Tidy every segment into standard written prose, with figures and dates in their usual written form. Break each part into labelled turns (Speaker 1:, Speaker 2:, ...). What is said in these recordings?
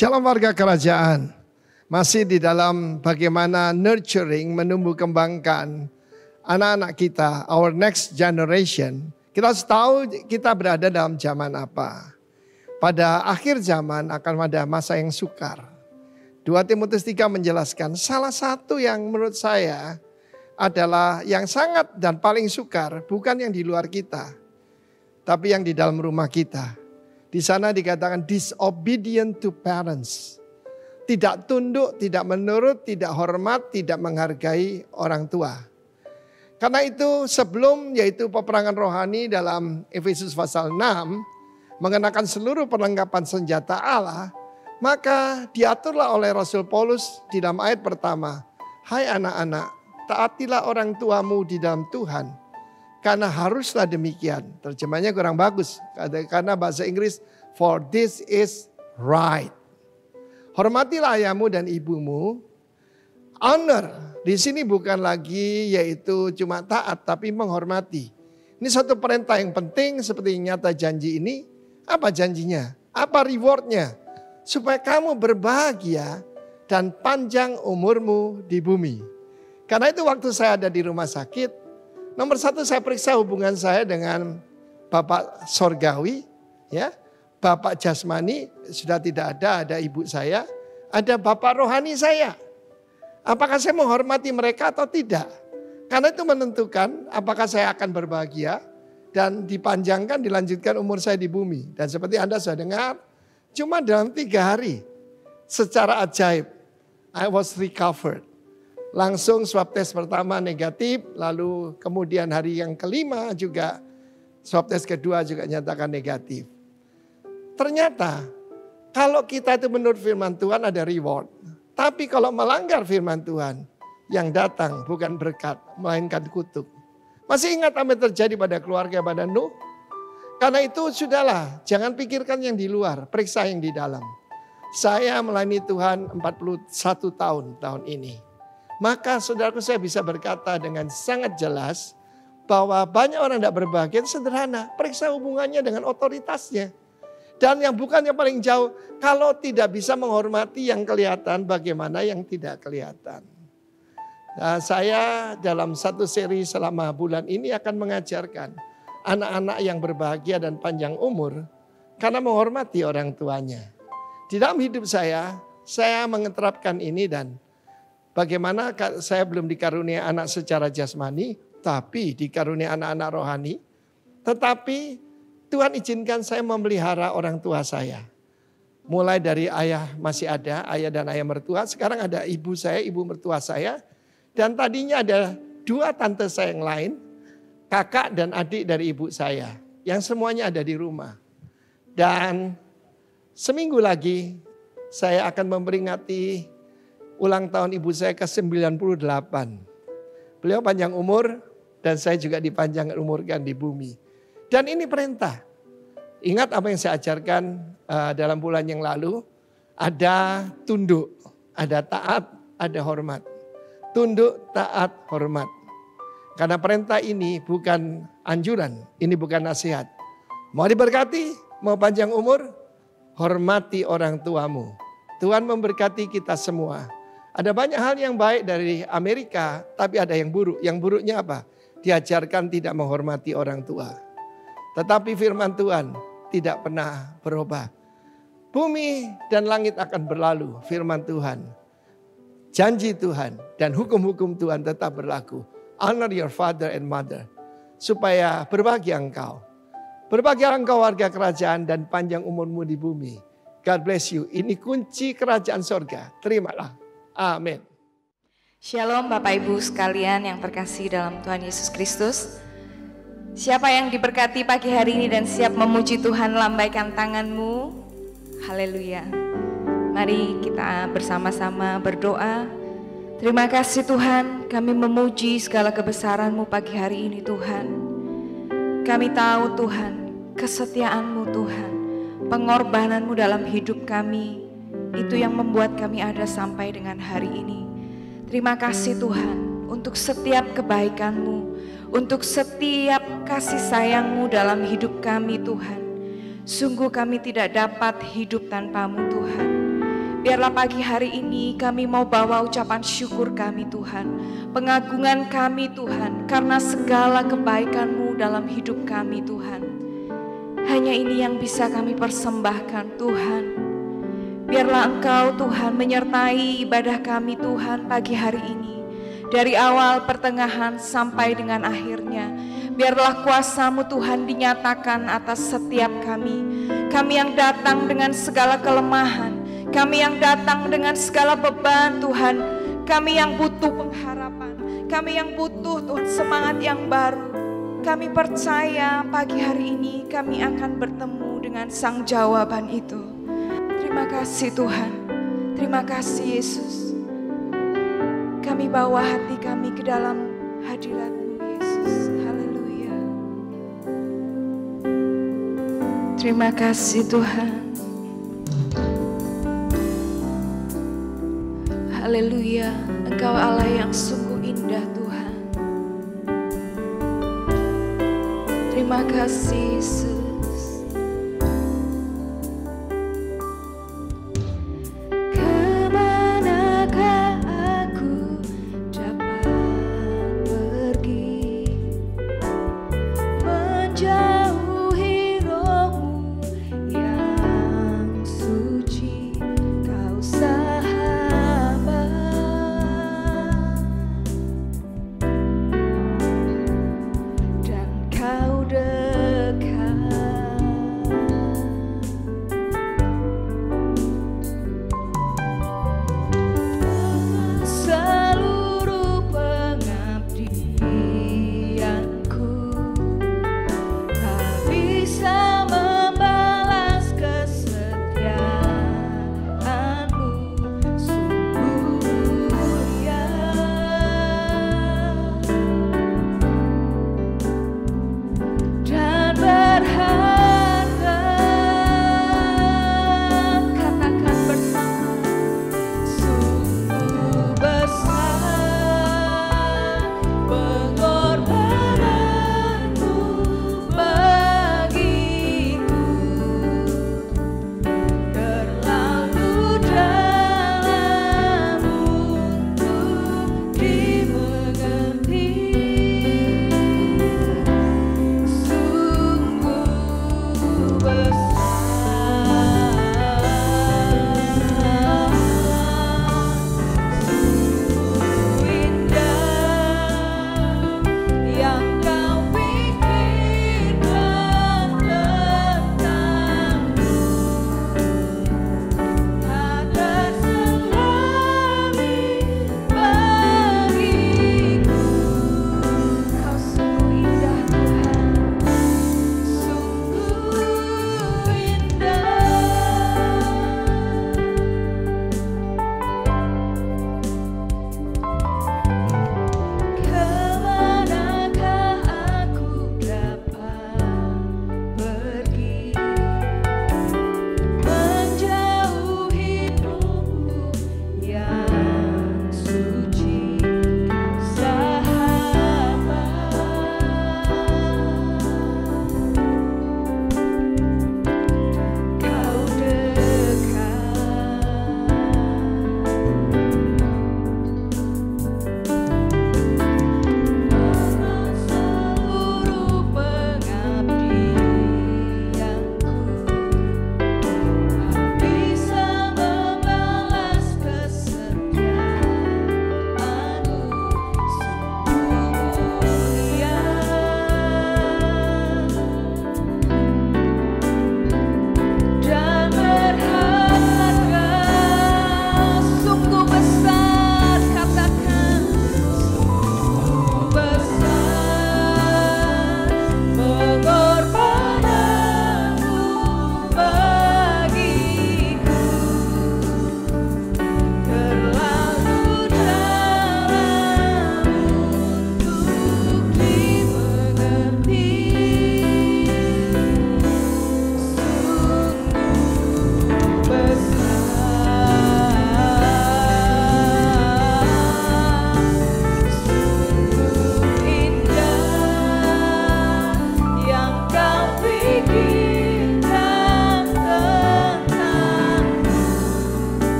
Speaker 1: Shalom warga kerajaan. Masih di dalam bagaimana nurturing, menumbuh kembangkan anak-anak kita, our next generation. Kita harus tahu kita berada dalam zaman apa. Pada akhir zaman akan ada masa yang sukar. 2 Timotius 3 menjelaskan salah satu yang menurut saya adalah yang sangat dan paling sukar bukan yang di luar kita, tapi yang di dalam rumah kita. Di sana dikatakan disobedient to parents. Tidak tunduk, tidak menurut, tidak hormat, tidak menghargai orang tua. Karena itu sebelum yaitu peperangan rohani dalam Efesus pasal 6. Mengenakan seluruh perlengkapan senjata Allah. Maka diaturlah oleh Rasul Paulus di dalam ayat pertama. Hai anak-anak, taatilah orang tuamu di dalam Tuhan. Karena haruslah demikian. Terjemahnya kurang bagus. Karena bahasa Inggris, for this is right. Hormatilah ayahmu dan ibumu. Honor di sini bukan lagi yaitu cuma taat, tapi menghormati. Ini satu perintah yang penting seperti nyata janji ini. Apa janjinya? Apa rewardnya? Supaya kamu berbahagia dan panjang umurmu di bumi. Karena itu waktu saya ada di rumah sakit, nomor satu saya periksa hubungan saya dengan Bapak Sorgawi, ya, Bapak Jasmani sudah tidak ada ibu saya, ada Bapak Rohani saya. Apakah saya menghormati mereka atau tidak? Karena itu menentukan apakah saya akan berbahagia dan dipanjangkan, dilanjutkan umur saya di bumi. Dan seperti Anda sudah dengar, cuma dalam 3 hari secara ajaib, I was recovered. Langsung swab test pertama negatif, lalu kemudian hari yang kelima juga swab test kedua juga nyatakan negatif. Ternyata kalau kita itu menurut firman Tuhan ada reward. Tapi kalau melanggar firman Tuhan, yang datang bukan berkat, melainkan kutuk. Masih ingat apa yang terjadi pada keluarga pada Nuh? Karena itu sudahlah, jangan pikirkan yang di luar, periksa yang di dalam. Saya melayani Tuhan 41 tahun ini. Maka saudaraku saya bisa berkata dengan sangat jelas bahwa banyak orang tidak berbahagia sederhana. Periksa hubungannya dengan otoritasnya. Dan yang bukan yang paling jauh, kalau tidak bisa menghormati yang kelihatan, bagaimana yang tidak kelihatan. Nah, saya dalam satu seri selama bulan ini akan mengajarkan anak-anak yang berbahagia dan panjang umur karena menghormati orang tuanya. Di dalam hidup saya mengeterapkan ini dan bagaimana saya belum dikarunia anak secara jasmani, tapi dikarunia anak-anak rohani. Tetapi Tuhan izinkan saya memelihara orang tua saya. Mulai dari ayah masih ada, ayah dan ayah mertua. Sekarang ada ibu saya, ibu mertua saya. Dan tadinya ada 2 tante saya yang lain, kakak dan adik dari ibu saya. Yang semuanya ada di rumah. Dan seminggu lagi saya akan memperingati ulang tahun ibu saya ke-98. Beliau panjang umur dan saya juga dipanjang umurkan di bumi. Dan ini perintah. Ingat apa yang saya ajarkan dalam bulan yang lalu. Ada tunduk, ada taat, ada hormat. Tunduk, taat, hormat. Karena perintah ini bukan anjuran, ini bukan nasihat. Mau diberkati, mau panjang umur, hormati orang tuamu. Tuhan memberkati kita semua. Ada banyak hal yang baik dari Amerika, tapi ada yang buruk. Yang buruknya apa? Diajarkan tidak menghormati orang tua. Tetapi firman Tuhan tidak pernah berubah. Bumi dan langit akan berlalu, firman Tuhan. Janji Tuhan dan hukum-hukum Tuhan tetap berlaku. Honor your father and mother. Supaya berbahagia engkau. Berbahagia engkau warga kerajaan dan panjang umurmu di bumi. God bless you. Ini kunci kerajaan sorga. Terimalah. Amin.
Speaker 2: Shalom Bapak Ibu sekalian yang terkasih dalam Tuhan Yesus Kristus. Siapa yang diberkati pagi hari ini dan siap memuji Tuhan, lambaikan tanganmu. Haleluya. Mari kita bersama-sama berdoa. Terima kasih Tuhan, kami memuji segala kebesaran-Mu pagi hari ini Tuhan. Kami tahu Tuhan, kesetiaan-Mu Tuhan, pengorbanan-Mu dalam hidup kami, itu yang membuat kami ada sampai dengan hari ini. Terima kasih Tuhan untuk setiap kebaikan-Mu, untuk setiap kasih sayang-Mu dalam hidup kami Tuhan. Sungguh kami tidak dapat hidup tanpa-Mu Tuhan. Biarlah pagi hari ini kami mau bawa ucapan syukur kami Tuhan, pengagungan kami Tuhan, karena segala kebaikan-Mu dalam hidup kami Tuhan. Hanya ini yang bisa kami persembahkan Tuhan. Biarlah Engkau Tuhan menyertai ibadah kami Tuhan pagi hari ini. Dari awal, pertengahan, sampai dengan akhirnya. Biarlah kuasa-Mu Tuhan dinyatakan atas setiap kami. Kami yang datang dengan segala kelemahan, kami yang datang dengan segala beban Tuhan, kami yang butuh pengharapan, kami yang butuh Tuhan semangat yang baru. Kami percaya pagi hari ini kami akan bertemu dengan sang jawaban itu. Terima kasih Tuhan, terima kasih Yesus. Kami bawa hati kami ke dalam hadirat-Mu Yesus. Haleluya. Terima kasih Tuhan. Haleluya, Engkau Allah yang sungguh indah Tuhan. Terima kasih Yesus. Kemanakah aku dapat pergi, menjauhi Roh-Mu yang suci, Kau dan Kau dekat.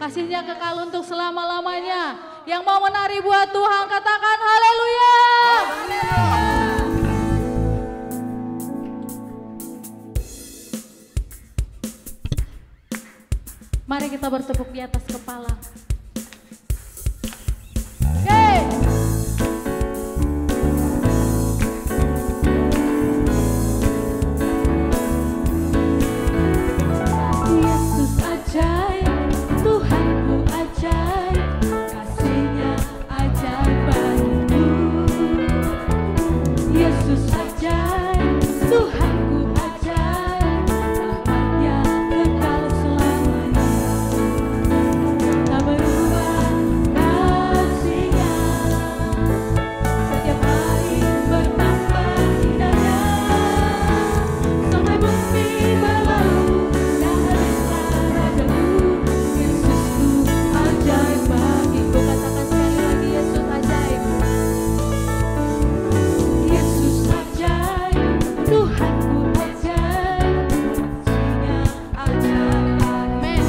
Speaker 3: Kasih-Nya kekal untuk selama-lamanya. Yang mau menari buat Tuhan katakan haleluya. Mari kita bertepuk di atas kepala. Yeay. Yesus ajaib, Tuhanku ajaib, kasih-Nya ajaib bagiku. Yesus ajaib, Tuhanku ajaib, rahmat-Nya kekal selamanya. Tak berubah kasih-Nya, setiap hari bertambah indahnya. Sampai bumi berlalu, tak habislah rajamu. Yesusku ajaib bagiku. Katakan sekali lagi, Yesus ajaib. Yesus ajaib, Tuhanku ajaib, kasih-Nya ajaib. Amin.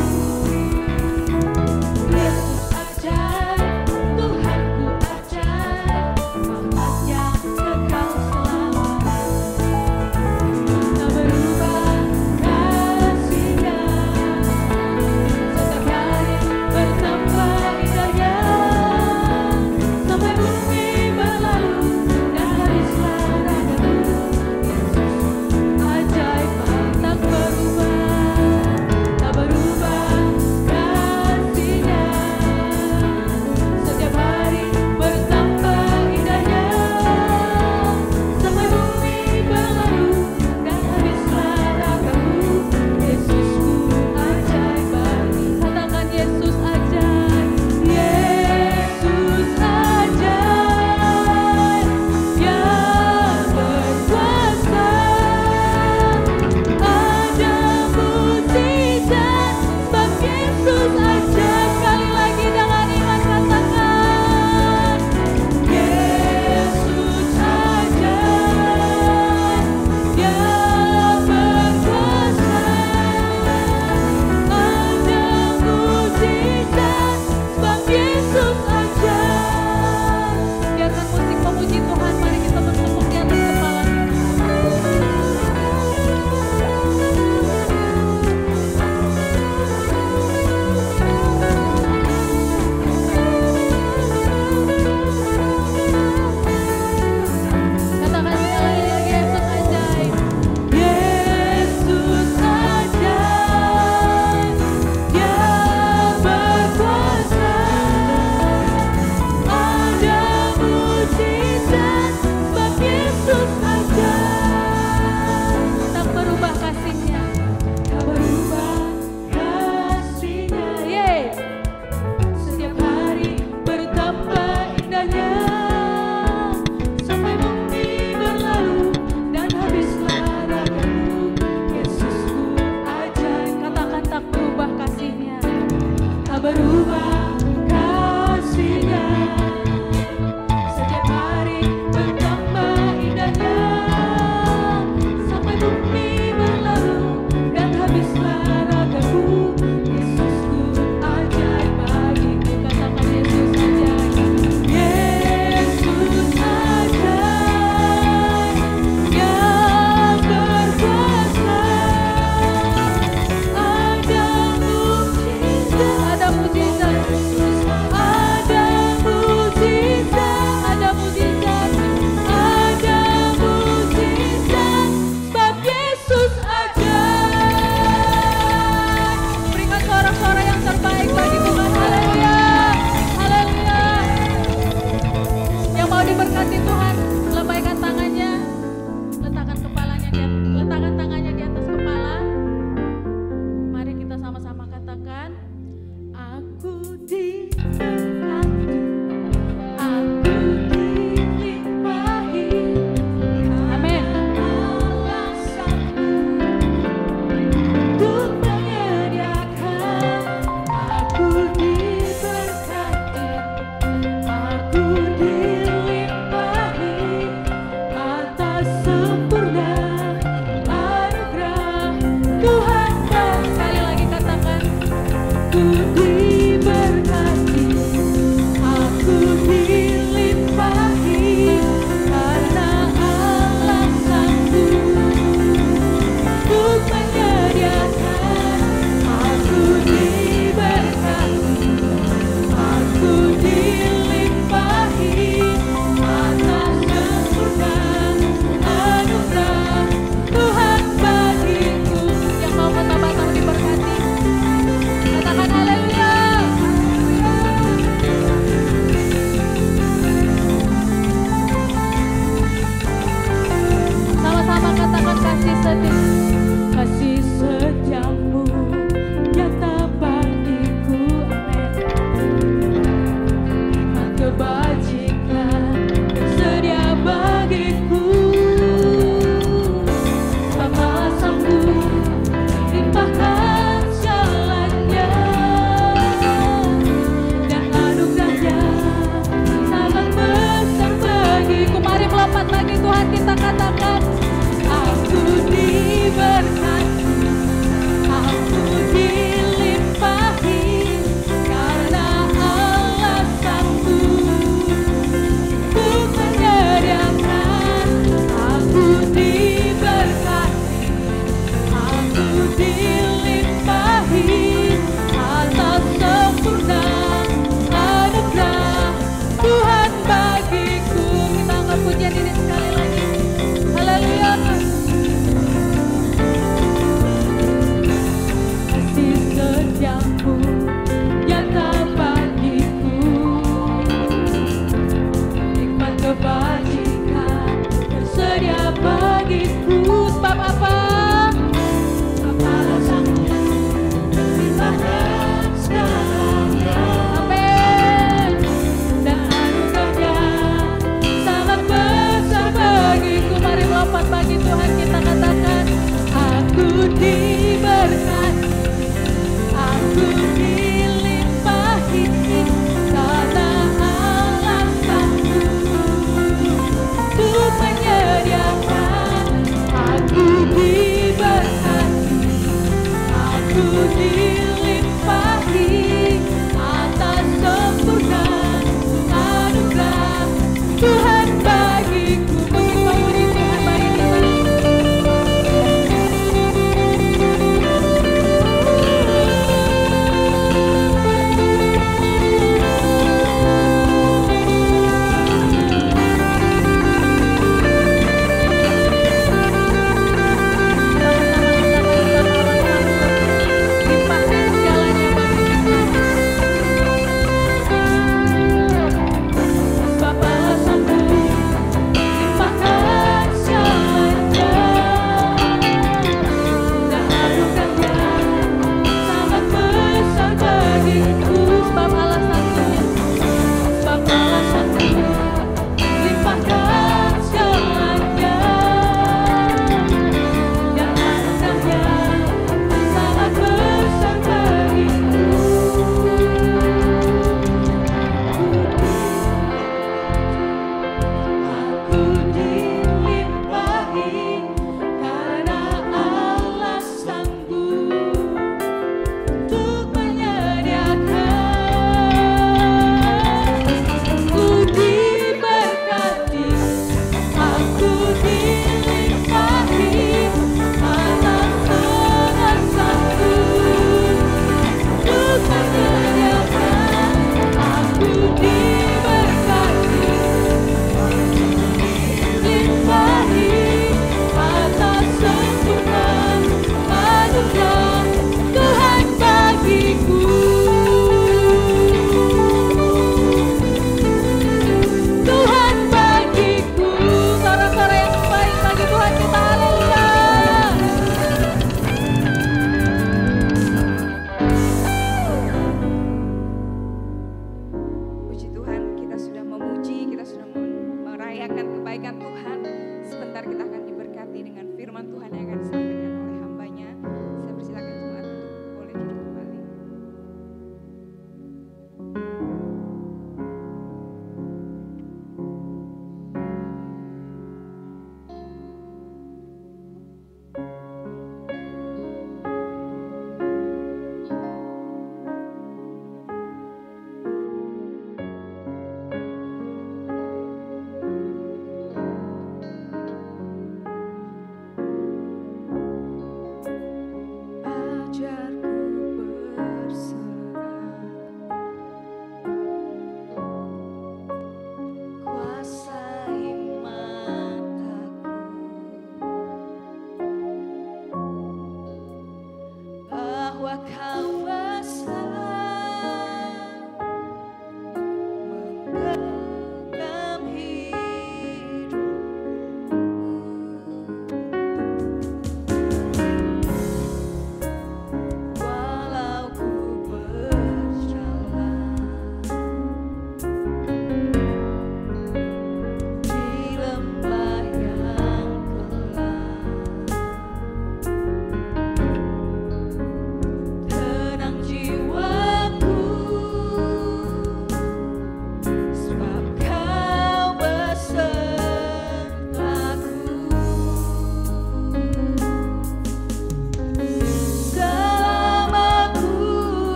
Speaker 3: Yesus ajaib, Tuhanku ajaib, rahmat-Nya kekal selamanya. Tak berubah kasih-Nya, setiap hari bertambah indahnya. Sampai bumi berlalu, dan habislah rajamu. Yesus ajaib, tak berubah, tak berubah kasih-Nya. Setiap hari bertambah indahnya. Sampai bumi berlalu, dan habislah rajamu. Yesusku ajaib bagi. Katakan Yesus ajaib. Yesus ajaib, yang berkuasa. Ada mukjizat, sebab Yesus ajaib. Sekali lagi dengan iman katakan. Yesus ajaib, yang berkuasa. Ada mukjizat, sebab Yesus ajaib. Biarkan musik memuji Tuhan, mari kita bertepuk di atas kepala katakan sekali lagi, Yesus ajaib. Yesus ajaib, yang berkuasa.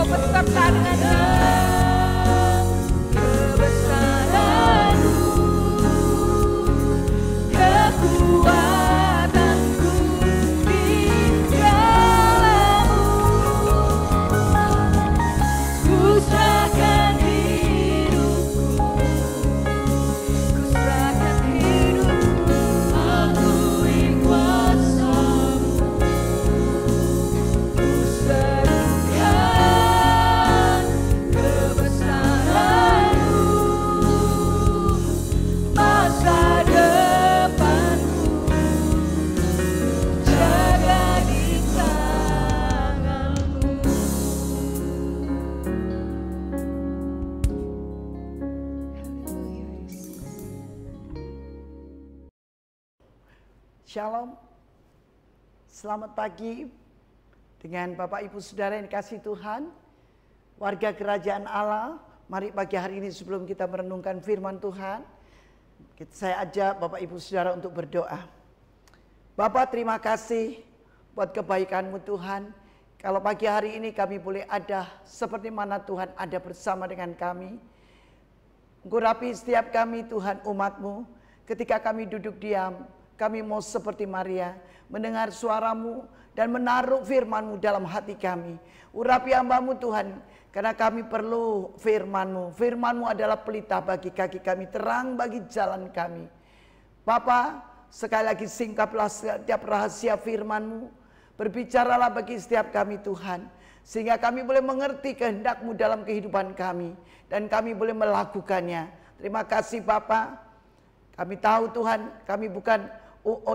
Speaker 3: Engkau beserta dengan kebesaran-Mu, kekuatanku di segala-Mu. Ku serahkan hidupku, ku serahkan hidupku, akui kuasa-Mu. Ku serahkan kebesaran-Mu, masa depanku jaga di tangan-Mu.
Speaker 4: Shalom, selamat pagi dengan Bapak Ibu Saudara yang dikasihi Tuhan, warga kerajaan Allah. Mari pagi hari ini sebelum kita merenungkan firman Tuhan, saya ajak Bapak Ibu Saudara untuk berdoa. Bapak, terima kasih buat kebaikan-Mu Tuhan. Kalau pagi hari ini kami boleh ada seperti mana Tuhan ada bersama dengan kami. Urapi setiap kami Tuhan umat-Mu. Ketika kami duduk diam, kami mau seperti Maria, mendengar suara-Mu dan menaruh firman-Mu dalam hati kami. Urapi hamba-Mu Tuhan, karena kami perlu firman-Mu. Firman-Mu adalah pelita bagi kaki kami, terang bagi jalan kami. Bapa, sekali lagi singkaplah setiap rahasia firman-Mu. Berbicaralah bagi setiap kami Tuhan, sehingga kami boleh mengerti kehendak-Mu dalam kehidupan kami, dan kami boleh melakukannya. Terima kasih Bapa. Kami tahu Tuhan, kami bukan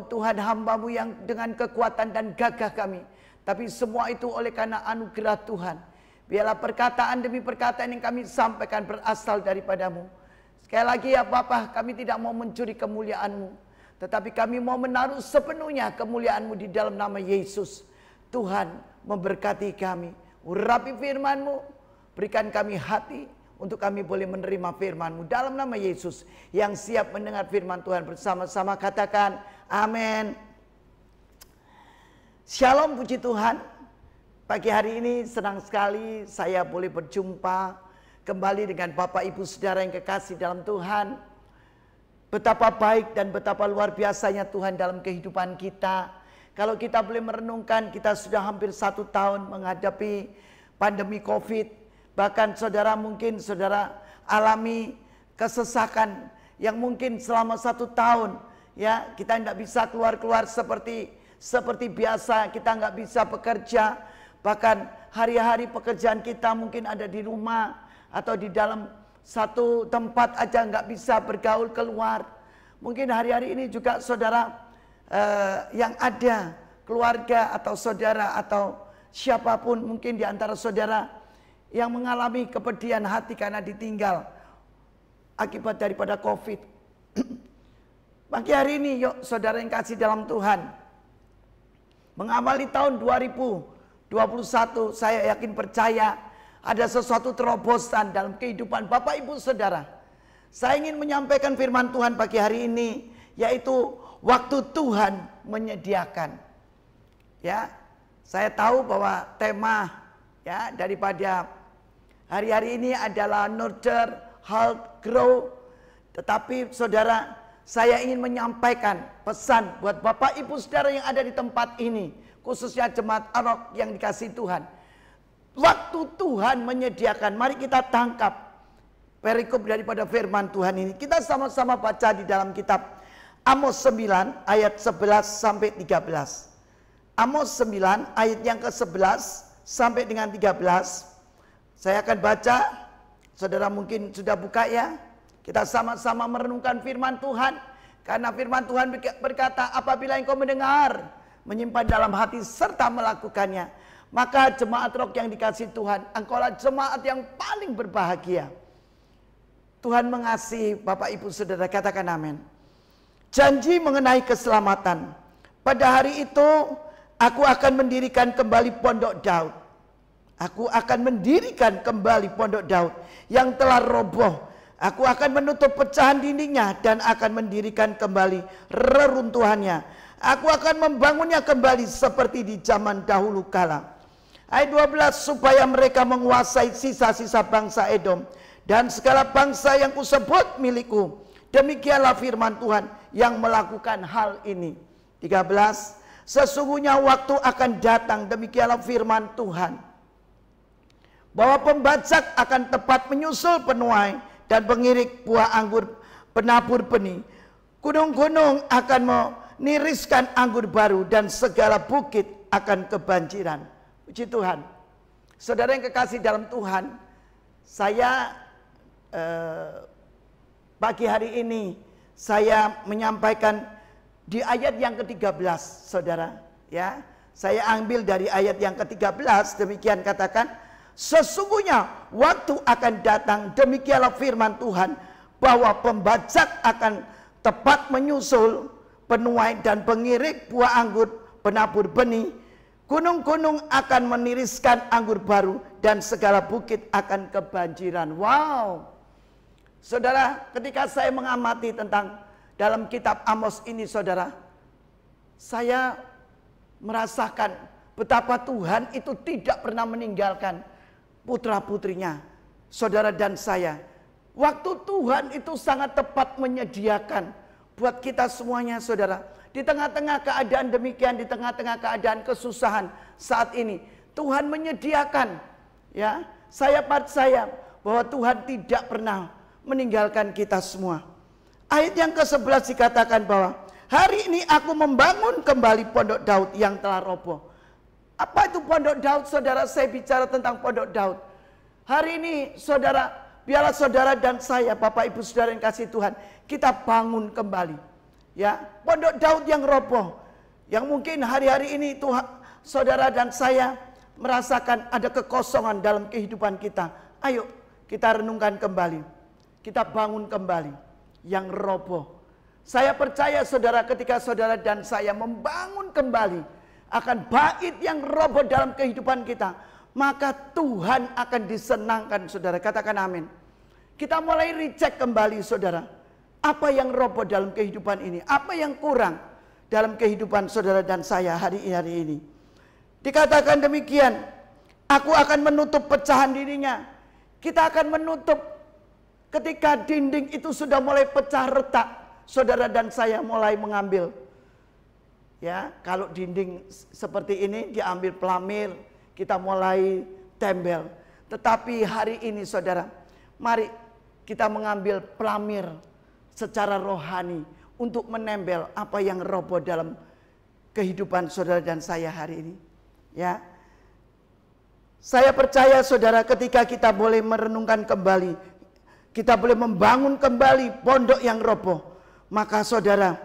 Speaker 4: Tuhan hamba-Mu yang dengan kekuatan dan gagah kami, tapi semua itu oleh karena anugerah Tuhan. Biarlah perkataan demi perkataan yang kami sampaikan berasal daripada-Mu. Sekali lagi ya Bapa, kami tidak mau mencuri kemuliaan-Mu, tetapi kami mau menaruh sepenuhnya kemuliaan-Mu di dalam nama Yesus. Tuhan memberkati kami. Urapi firman-Mu, berikan kami hati untuk kami boleh menerima firman-Mu dalam nama Yesus. Yang siap mendengar firman Tuhan bersama-sama katakan amin. Shalom, puji Tuhan. Pagi hari ini senang sekali saya boleh berjumpa kembali dengan Bapak Ibu Saudara yang kekasih dalam Tuhan. Betapa baik dan betapa luar biasanya Tuhan dalam kehidupan kita. Kalau kita boleh merenungkan, kita sudah hampir 1 tahun menghadapi pandemi COVID. Bahkan saudara mungkin saudara alami kesesakan yang mungkin selama 1 tahun. Ya, kita tidak bisa keluar-keluar seperti biasa, kita nggak bisa bekerja. Bahkan hari-hari pekerjaan kita mungkin ada di rumah atau di dalam satu tempat aja, nggak bisa bergaul keluar. Mungkin hari-hari ini juga saudara yang ada keluarga atau saudara atau siapapun mungkin di antara saudara yang mengalami kepedihan hati karena ditinggal akibat daripada COVID. Pagi hari ini yuk saudara yang kasih dalam Tuhan, mengawali tahun 2021, saya yakin percaya ada sesuatu terobosan dalam kehidupan Bapak Ibu Saudara. Saya ingin menyampaikan firman Tuhan pagi hari ini, yaitu waktu Tuhan menyediakan. Ya, saya tahu bahwa tema ya daripada hari-hari ini adalah nurture, health, grow. Tetapi saudara, saya ingin menyampaikan pesan buat Bapak Ibu Saudara yang ada di tempat ini, khususnya jemaat Arok yang dikasihi Tuhan. Waktu Tuhan menyediakan, mari kita tangkap perikop daripada firman Tuhan ini. Kita sama-sama baca di dalam kitab Amos 9 ayat 11 sampai 13. Amos 9 ayat yang ke-11 sampai dengan 13. Saya akan baca, saudara mungkin sudah buka ya. Kita sama-sama merenungkan firman Tuhan. Karena firman Tuhan berkata, apabila engkau mendengar, menyimpan dalam hati serta melakukannya, maka jemaat Rock yang dikasihi Tuhan, engkaulah jemaat yang paling berbahagia. Tuhan mengasihi Bapak Ibu Saudara, katakan amin. Janji mengenai keselamatan. Pada hari itu aku akan mendirikan kembali pondok Daud. Aku akan mendirikan kembali pondok Daud yang telah roboh. Aku akan menutup pecahan dindingnya dan akan mendirikan kembali reruntuhannya. Aku akan membangunnya kembali seperti di zaman dahulu kala. Ayat 12, supaya mereka menguasai sisa-sisa bangsa Edom dan segala bangsa yang kusebut milikku. Demikianlah firman Tuhan yang melakukan hal ini. 13, sesungguhnya waktu akan datang, demikianlah firman Tuhan, bahwa pembajak akan tepat menyusul penuai dan pengirik buah anggur penabur benih. Gunung-gunung akan meniriskan anggur baru dan segala bukit akan kebanjiran. Puji Tuhan. Saudara yang kekasih dalam Tuhan, saya pagi hari ini saya menyampaikan di ayat yang ke-13, saudara. Ya, saya ambil dari ayat yang ke-13, demikian katakan, sesungguhnya waktu akan datang, demikianlah firman Tuhan, bahwa pembajak akan tepat menyusul penuai dan pengirik buah anggur penabur benih. Gunung-gunung akan meniriskan anggur baru dan segala bukit akan kebanjiran. Wow. Saudara, ketika saya mengamati tentang dalam kitab Amos ini, saudara, saya merasakan betapa Tuhan itu tidak pernah meninggalkan putra-putrinya, saudara dan saya. Waktu Tuhan itu sangat tepat menyediakan buat kita semuanya, saudara. Di tengah-tengah keadaan demikian, di tengah-tengah keadaan kesusahan saat ini, Tuhan menyediakan. Ya, saya percaya bahwa Tuhan tidak pernah meninggalkan kita semua. Ayat yang ke-11 dikatakan bahwa hari ini aku membangun kembali pondok Daud yang telah roboh. Apa itu pondok Daud, saudara? Saya bicara tentang pondok Daud. Hari ini, saudara, biarlah saudara dan saya, Bapak Ibu Saudara yang kasih Tuhan, kita bangun kembali. Ya, pondok Daud yang roboh, yang mungkin hari-hari ini Tuhan, saudara dan saya merasakan ada kekosongan dalam kehidupan kita. Ayo kita renungkan kembali, kita bangun kembali yang roboh. Saya percaya saudara, ketika saudara dan saya membangun kembali akan bait yang roboh dalam kehidupan kita, maka Tuhan akan disenangkan, saudara. Katakan amin. Kita mulai recheck kembali, saudara. Apa yang roboh dalam kehidupan ini? Apa yang kurang dalam kehidupan saudara dan saya hari ini? Dikatakan demikian, aku akan menutup pecahan dirinya. Kita akan menutup ketika dinding itu sudah mulai pecah retak. Saudara dan saya mulai mengambil. Ya, kalau dinding seperti ini diambil pelamir, kita mulai tembel. Tetapi hari ini, saudara, mari kita mengambil pelamir secara rohani untuk menempel apa yang roboh dalam kehidupan saudara dan saya hari ini. Ya, saya percaya saudara, ketika kita boleh merenungkan kembali, kita boleh membangun kembali pondok yang roboh, maka saudara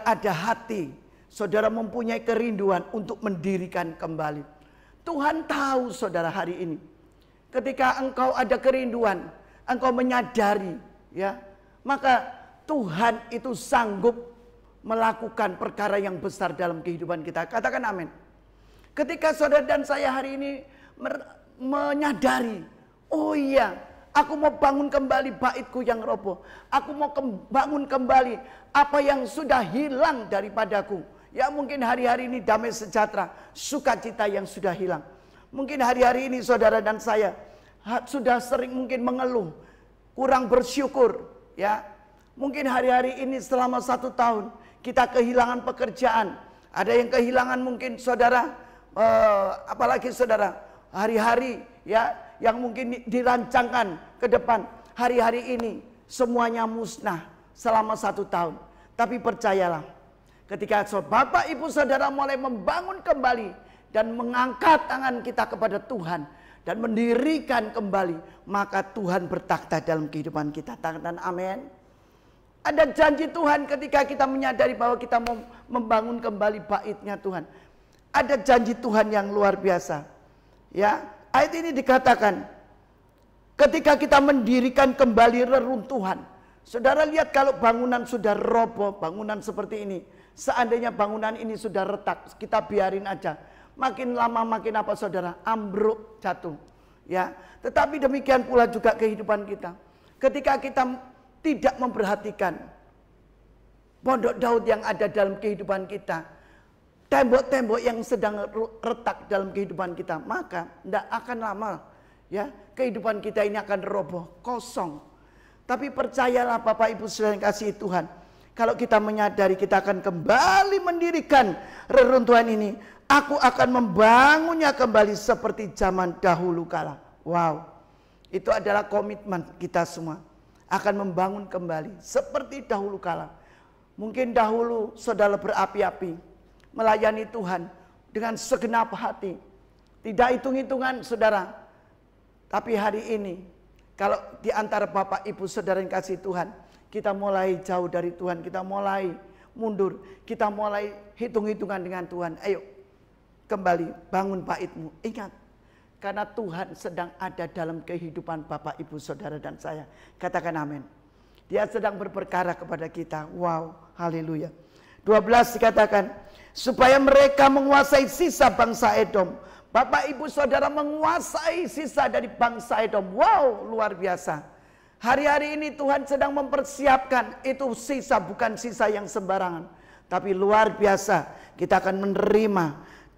Speaker 4: ada hati, saudara mempunyai kerinduan untuk mendirikan kembali. Tuhan tahu saudara hari ini, ketika engkau ada kerinduan, engkau menyadari, ya, maka Tuhan itu sanggup melakukan perkara yang besar dalam kehidupan kita. Katakan amin. Ketika saudara dan saya hari ini menyadari, oh iya, aku mau bangun kembali baitku yang roboh. Aku mau bangun kembali apa yang sudah hilang daripadaku. Ya, mungkin hari-hari ini damai sejahtera, sukacita yang sudah hilang. Mungkin hari-hari ini saudara dan saya sudah sering mungkin mengeluh, kurang bersyukur. Ya, mungkin hari-hari ini selama 1 tahun kita kehilangan pekerjaan. Ada yang kehilangan mungkin saudara, apalagi saudara, hari-hari ya yang mungkin dirancangkan ke depan. Hari-hari ini semuanya musnah selama 1 tahun. Tapi percayalah, ketika Bapak Ibu Saudara mulai membangun kembali dan mengangkat tangan kita kepada Tuhan dan mendirikan kembali, maka Tuhan bertakhta dalam kehidupan kita. Tangan amin. Ada janji Tuhan ketika kita menyadari bahwa kita mau membangun kembali baitnya Tuhan. Ada janji Tuhan yang luar biasa. Ya, ayat ini dikatakan, ketika kita mendirikan kembali reruntuhan. Saudara lihat, kalau bangunan sudah roboh, bangunan seperti ini, seandainya bangunan ini sudah retak, kita biarin aja. Makin lama makin apa saudara? Ambruk, jatuh. Ya, tetapi demikian pula juga kehidupan kita. Ketika kita tidak memperhatikan pondok Daud yang ada dalam kehidupan kita, tembok-tembok yang sedang retak dalam kehidupan kita, maka tidak akan lama ya kehidupan kita ini akan roboh, kosong. Tapi percayalah Bapak Ibu Saudara yang kasih Tuhan, kalau kita menyadari kita akan kembali mendirikan reruntuhan ini, aku akan membangunnya kembali seperti zaman dahulu kala. Wow, itu adalah komitmen kita semua, akan membangun kembali seperti dahulu kala. Mungkin dahulu saudara berapi-api melayani Tuhan dengan segenap hati, tidak hitung-hitungan saudara. Tapi hari ini, kalau di antara Bapak Ibu Saudara yang kasih Tuhan, kita mulai jauh dari Tuhan, kita mulai mundur, kita mulai hitung-hitungan dengan Tuhan. Ayo kembali bangun baitmu. Ingat, karena Tuhan sedang ada dalam kehidupan Bapak Ibu Saudara dan saya. Katakan amin. Dia sedang berperkara kepada kita. Wow, haleluya. 12 dikatakan, supaya mereka menguasai sisa bangsa Edom. Bapak Ibu Saudara menguasai sisa dari bangsa Edom. Wow, luar biasa. Hari-hari ini Tuhan sedang mempersiapkan itu sisa, bukan sisa yang sembarangan. Tapi luar biasa, kita akan menerima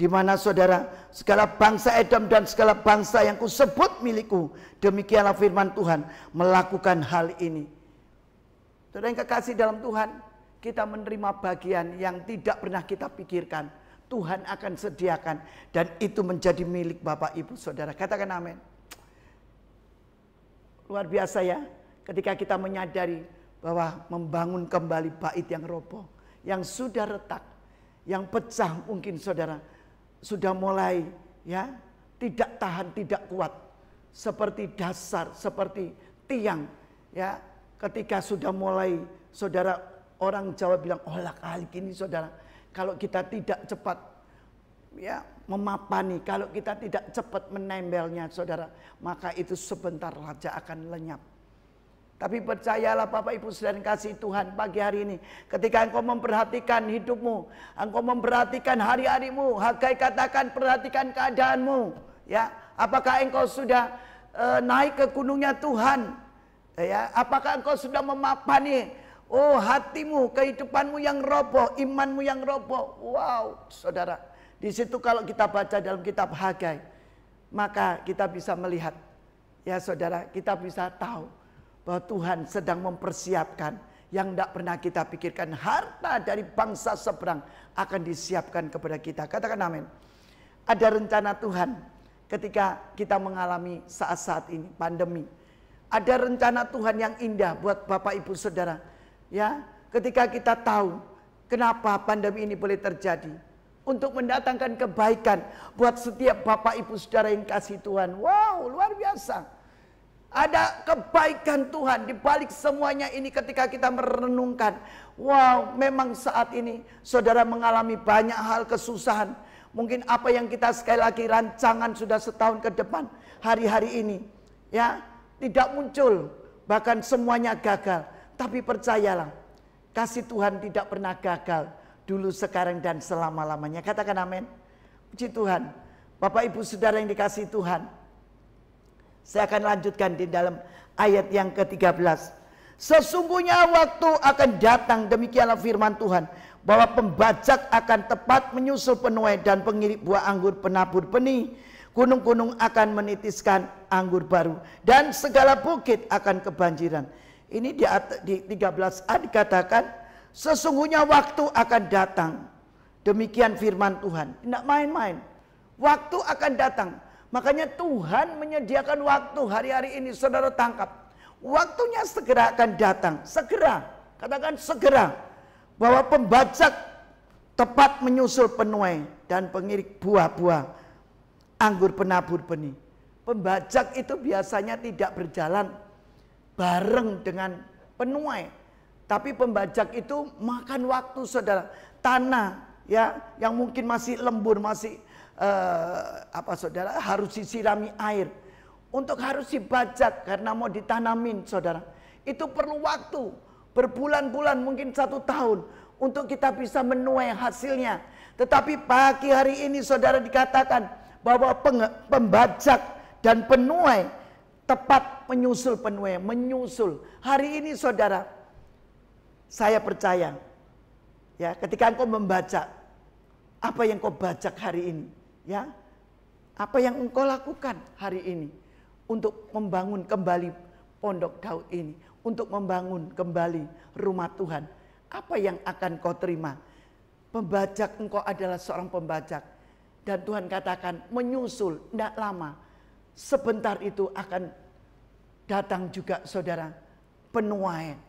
Speaker 4: di mana saudara, segala bangsa Edom dan segala bangsa yang kusebut milikku. Demikianlah firman Tuhan melakukan hal ini. Saudara yang kekasih dalam Tuhan, kita menerima bagian yang tidak pernah kita pikirkan. Tuhan akan sediakan dan itu menjadi milik Bapak Ibu Saudara. Katakan amin. Luar biasa ya, ketika kita menyadari bahwa membangun kembali bait yang roboh, yang sudah retak, yang pecah mungkin saudara, sudah mulai ya tidak tahan, tidak kuat, seperti dasar, seperti tiang ya. Ketika sudah mulai saudara, orang Jawa bilang olah kali gini saudara, kalau kita tidak cepat ya memapani, kalau kita tidak cepat menembelnya saudara, maka itu sebentar saja akan lenyap. Tapi percayalah Bapak Ibu Saudara kasih Tuhan, pagi hari ini ketika engkau memperhatikan hidupmu, engkau memperhatikan hari-harimu, Hagai katakan perhatikan keadaanmu ya. Apakah engkau sudah naik ke gunungnya Tuhan ya? Apakah engkau sudah memapani hatimu, kehidupanmu yang roboh, imanmu yang roboh? Wow, saudara, di situ kalau kita baca dalam kitab Hagai, maka kita bisa melihat, ya saudara, kita bisa tahu bahwa Tuhan sedang mempersiapkan yang tidak pernah kita pikirkan. Harta dari bangsa seberang akan disiapkan kepada kita. Katakan amin. Ada rencana Tuhan ketika kita mengalami saat-saat ini, pandemi. Ada rencana Tuhan yang indah buat Bapak Ibu Saudara. Ya, ketika kita tahu kenapa pandemi ini boleh terjadi, untuk mendatangkan kebaikan buat setiap Bapak Ibu Saudara yang kasih Tuhan. Wow, luar biasa. Ada kebaikan Tuhan di balik semuanya ini ketika kita merenungkan. Wow, memang saat ini saudara mengalami banyak hal kesusahan. Mungkin apa yang kita sekali lagi rancangan sudah setahun ke depan, hari-hari ini ya tidak muncul, bahkan semuanya gagal. Tapi percayalah, kasih Tuhan tidak pernah gagal, dulu, sekarang, dan selama-lamanya. Katakan amin. Puji Tuhan. Bapak Ibu Saudara yang dikasihi Tuhan, saya akan lanjutkan di dalam ayat yang ke-13. Sesungguhnya waktu akan datang, demikianlah firman Tuhan, bahwa pembajak akan tepat menyusul penuai dan pengirik buah anggur penabur benih. Gunung-gunung akan menitiskan anggur baru dan segala bukit akan kebanjiran. Ini di 13a dikatakan, sesungguhnya waktu akan datang. Demikian firman Tuhan. Tidak main-main. Waktu akan datang. Makanya Tuhan menyediakan waktu hari-hari ini, saudara tangkap. Waktunya segera akan datang. Segera. Katakan segera. Bahwa pembajak tepat menyusul penuai dan pengirik buah-buah anggur penabur benih. Pembajak itu biasanya tidak berjalan bareng dengan penuai. Tapi pembajak itu makan waktu saudara. Tanah ya yang mungkin masih lembur, masih saudara, harus disirami air. Untuk harus dibajak karena mau ditanamin saudara. Itu perlu waktu berbulan-bulan, mungkin 1 tahun untuk kita bisa menuai hasilnya. Tetapi pagi hari ini saudara dikatakan bahwa pembajak dan penuai tepat menyusul penuai, menyusul. Hari ini saudara, saya percaya ya ketika engkau membaca Apa yang kau bajak hari ini? Ya, apa yang engkau lakukan hari ini untuk membangun kembali Pondok Daud ini, untuk membangun kembali rumah Tuhan? Apa yang akan kau terima? Pembajak, engkau adalah seorang pembajak. Dan Tuhan katakan menyusul, tidak lama. Sebentar itu akan datang juga saudara penuaian.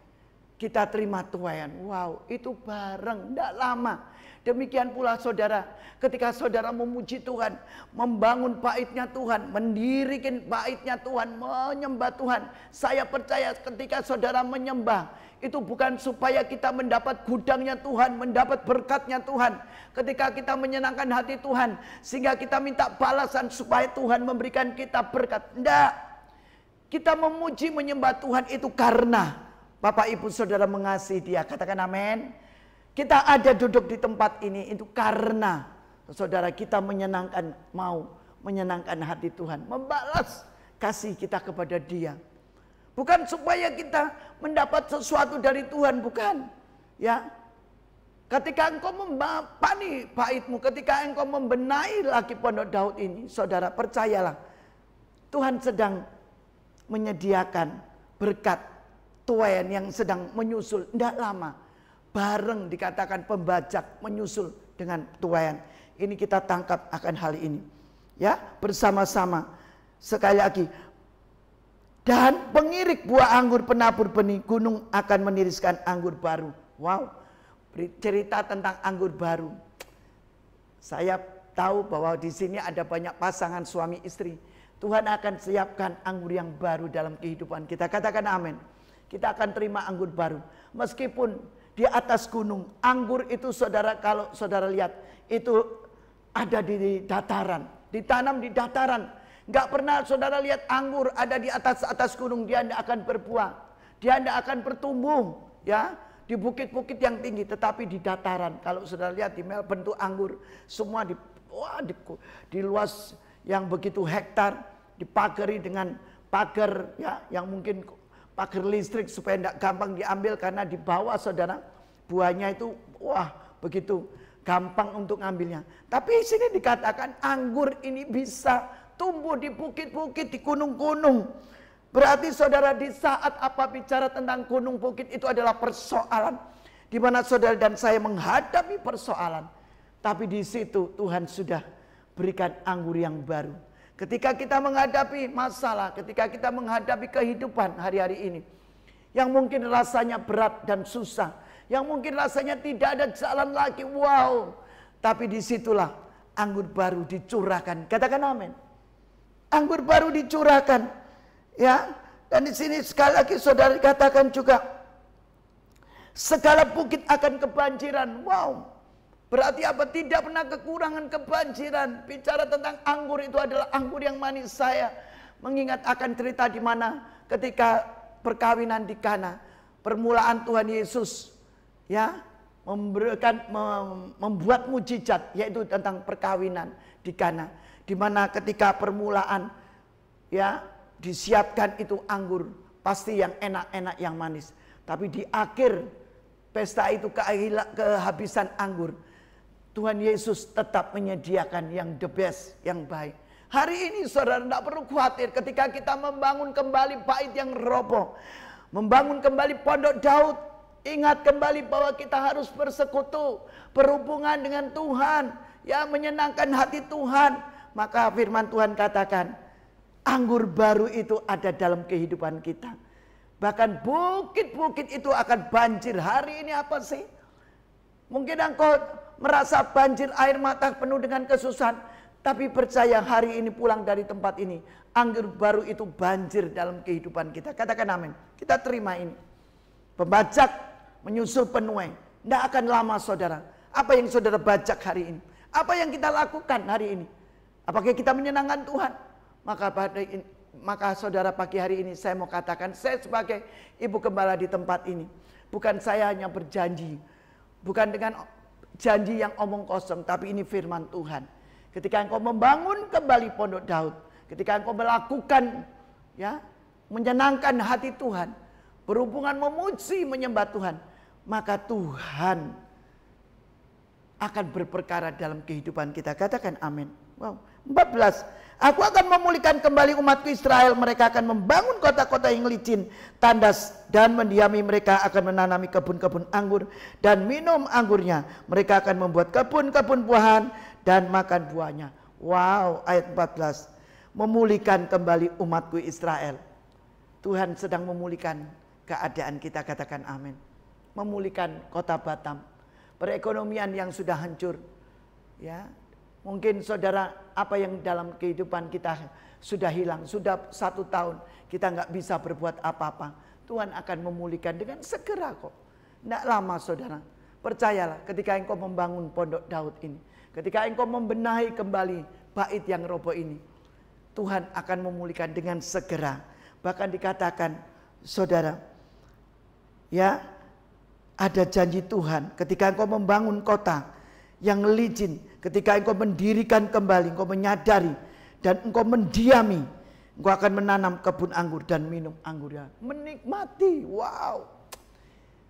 Speaker 4: Kita terima tuaian. Wow, itu bareng, tidak lama. Demikian pula saudara, ketika saudara memuji Tuhan, membangun baitnya Tuhan, mendirikan baitnya Tuhan, menyembah Tuhan. Saya percaya ketika saudara menyembah, itu bukan supaya kita mendapat gudangnya Tuhan, mendapat berkatnya Tuhan. Ketika kita menyenangkan hati Tuhan, sehingga kita minta balasan supaya Tuhan memberikan kita berkat. Tidak. Kita memuji menyembah Tuhan itu karena Bapak Ibu Saudara mengasihi Dia. Katakan amin. Kita ada duduk di tempat ini itu karena saudara kita mau menyenangkan hati Tuhan, membalas kasih kita kepada Dia. Bukan supaya kita mendapat sesuatu dari Tuhan, bukan. Ya. Ketika engkau membapani baitmu, ketika engkau membenahi lagi Pondok Daud ini, saudara percayalah Tuhan sedang menyediakan berkat tuaian yang sedang menyusul. Tidak lama, bareng dikatakan pembajak menyusul dengan tuaian. Ini kita tangkap akan hal ini. Ya, bersama-sama. Sekali lagi. Dan pengirik buah anggur penabur benih, gunung akan meniriskan anggur baru. Wow, cerita tentang anggur baru. Saya tahu bahwa di sini ada banyak pasangan suami istri. Tuhan akan siapkan anggur yang baru dalam kehidupan kita. Katakan amin. Kita akan terima anggur baru. Meskipun di atas gunung, anggur itu saudara, kalau saudara lihat, itu ada di dataran. Ditanam di dataran. Gak pernah saudara lihat anggur ada di atas gunung, dia tidak akan berbuah. Dia tidak akan bertumbuh. Ya, di bukit-bukit yang tinggi, tetapi di dataran. Kalau saudara lihat di Melbourne itu anggur semua di luas yang begitu hektar, dipagari dengan pagar ya, yang mungkin pagar listrik supaya tidak gampang diambil karena di bawah saudara buahnya itu wah begitu gampang untuk ngambilnya. Tapi sini dikatakan anggur ini bisa tumbuh di bukit-bukit, di gunung-gunung. Berarti saudara di saat apa bicara tentang gunung bukit itu adalah persoalan di mana saudara dan saya menghadapi persoalan. Tapi di situ Tuhan sudah berikan anggur yang baru. Ketika kita menghadapi masalah, ketika kita menghadapi kehidupan hari-hari ini yang mungkin rasanya berat dan susah, yang mungkin rasanya tidak ada jalan lagi, wow. Tapi disitulah anggur baru dicurahkan. Katakan amin. Anggur baru dicurahkan, ya. Dan di sini sekali lagi saudara katakan juga, segala bukit akan kebanjiran. Wow, berarti apa? Tidak pernah kekurangan kebanjiran. Bicara tentang anggur itu adalah anggur yang manis. Saya mengingat akan cerita di mana ketika perkawinan di Kana, permulaan Tuhan Yesus, ya, membuat mujizat, yaitu tentang perkawinan di Kana. Di mana ketika permulaan ya disiapkan itu anggur pasti yang enak-enak yang manis. Tapi di akhir pesta itu kehabisan anggur. Tuhan Yesus tetap menyediakan yang the best, yang baik. Hari ini saudara tidak perlu khawatir ketika kita membangun kembali bait yang roboh. Membangun kembali Pondok Daud. Ingat kembali bahwa kita harus bersekutu, berhubungan dengan Tuhan, ya, menyenangkan hati Tuhan. Maka firman Tuhan katakan, anggur baru itu ada dalam kehidupan kita. Bahkan bukit-bukit itu akan banjir. Hari ini apa sih? Mungkin engkau merasa banjir air mata penuh dengan kesusahan. Tapi percaya hari ini pulang dari tempat ini, anggur baru itu banjir dalam kehidupan kita. Katakan amin. Kita terima ini. Pembajak menyusul penuai. Tidak akan lama saudara. Apa yang saudara bajak hari ini? Apa yang kita lakukan hari ini? Apakah kita menyenangkan Tuhan? Maka saudara pagi hari ini saya mau katakan, saya sebagai ibu gembala di tempat ini, bukan saya hanya berjanji, bukan dengan janji yang omong kosong, tapi ini firman Tuhan. Ketika engkau membangun kembali Pondok Daud, ketika engkau melakukan ya menyenangkan hati Tuhan, berhubungan memuji menyembah Tuhan, maka Tuhan akan berperkara dalam kehidupan kita. Katakan amin. Wow. 14. Aku akan memulihkan kembali umatku Israel. Mereka akan membangun kota-kota yang licin, tandas, dan mendiami. Mereka akan menanami kebun-kebun anggur dan minum anggurnya. Mereka akan membuat kebun-kebun buahan dan makan buahnya. Wow, ayat 14. Memulihkan kembali umatku Israel. Tuhan sedang memulihkan keadaan kita, katakan amin. Memulihkan kota Batam. Perekonomian yang sudah hancur. Ya, mungkin saudara, apa yang dalam kehidupan kita sudah hilang, sudah 1 tahun kita nggak bisa berbuat apa-apa. Tuhan akan memulihkan dengan segera kok. Nggak lama saudara. Percayalah, ketika engkau membangun pondok Daud ini, ketika engkau membenahi kembali bait yang roboh ini, Tuhan akan memulihkan dengan segera. Bahkan dikatakan saudara, ya, ada janji Tuhan ketika engkau membangun kota yang licin, ketika engkau mendirikan kembali, engkau menyadari dan engkau mendiami, engkau akan menanam kebun anggur dan minum anggurnya. Menikmati, wow.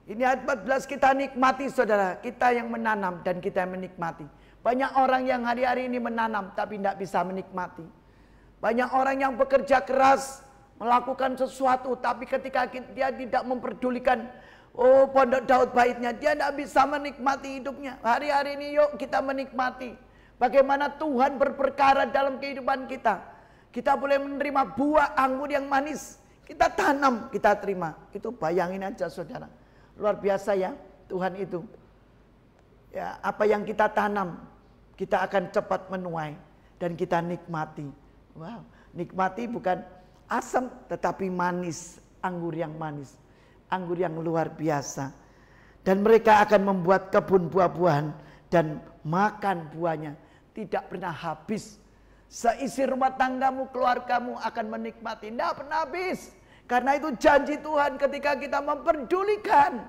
Speaker 4: Ini ayat 14, kita nikmati saudara, kita yang menanam dan kita yang menikmati. Banyak orang yang hari-hari ini menanam tapi tidak bisa menikmati. Banyak orang yang bekerja keras, melakukan sesuatu, tapi ketika dia tidak memperdulikan pondok Daud baitnya, dia tidak bisa menikmati hidupnya. Hari-hari ini yuk kita menikmati bagaimana Tuhan berperkara dalam kehidupan kita. Kita boleh menerima buah anggur yang manis. Kita tanam, kita terima. Itu bayangin aja saudara. Luar biasa ya Tuhan itu. Ya, apa yang kita tanam, kita akan cepat menuai dan kita nikmati. Wow, nikmati bukan asam tetapi manis, anggur yang manis. Anggur yang luar biasa. Dan mereka akan membuat kebun buah-buahan dan makan buahnya. Tidak pernah habis. Seisi rumah tanggamu, keluargamu akan menikmati. Tidak pernah habis. Karena itu janji Tuhan ketika kita memperdulikan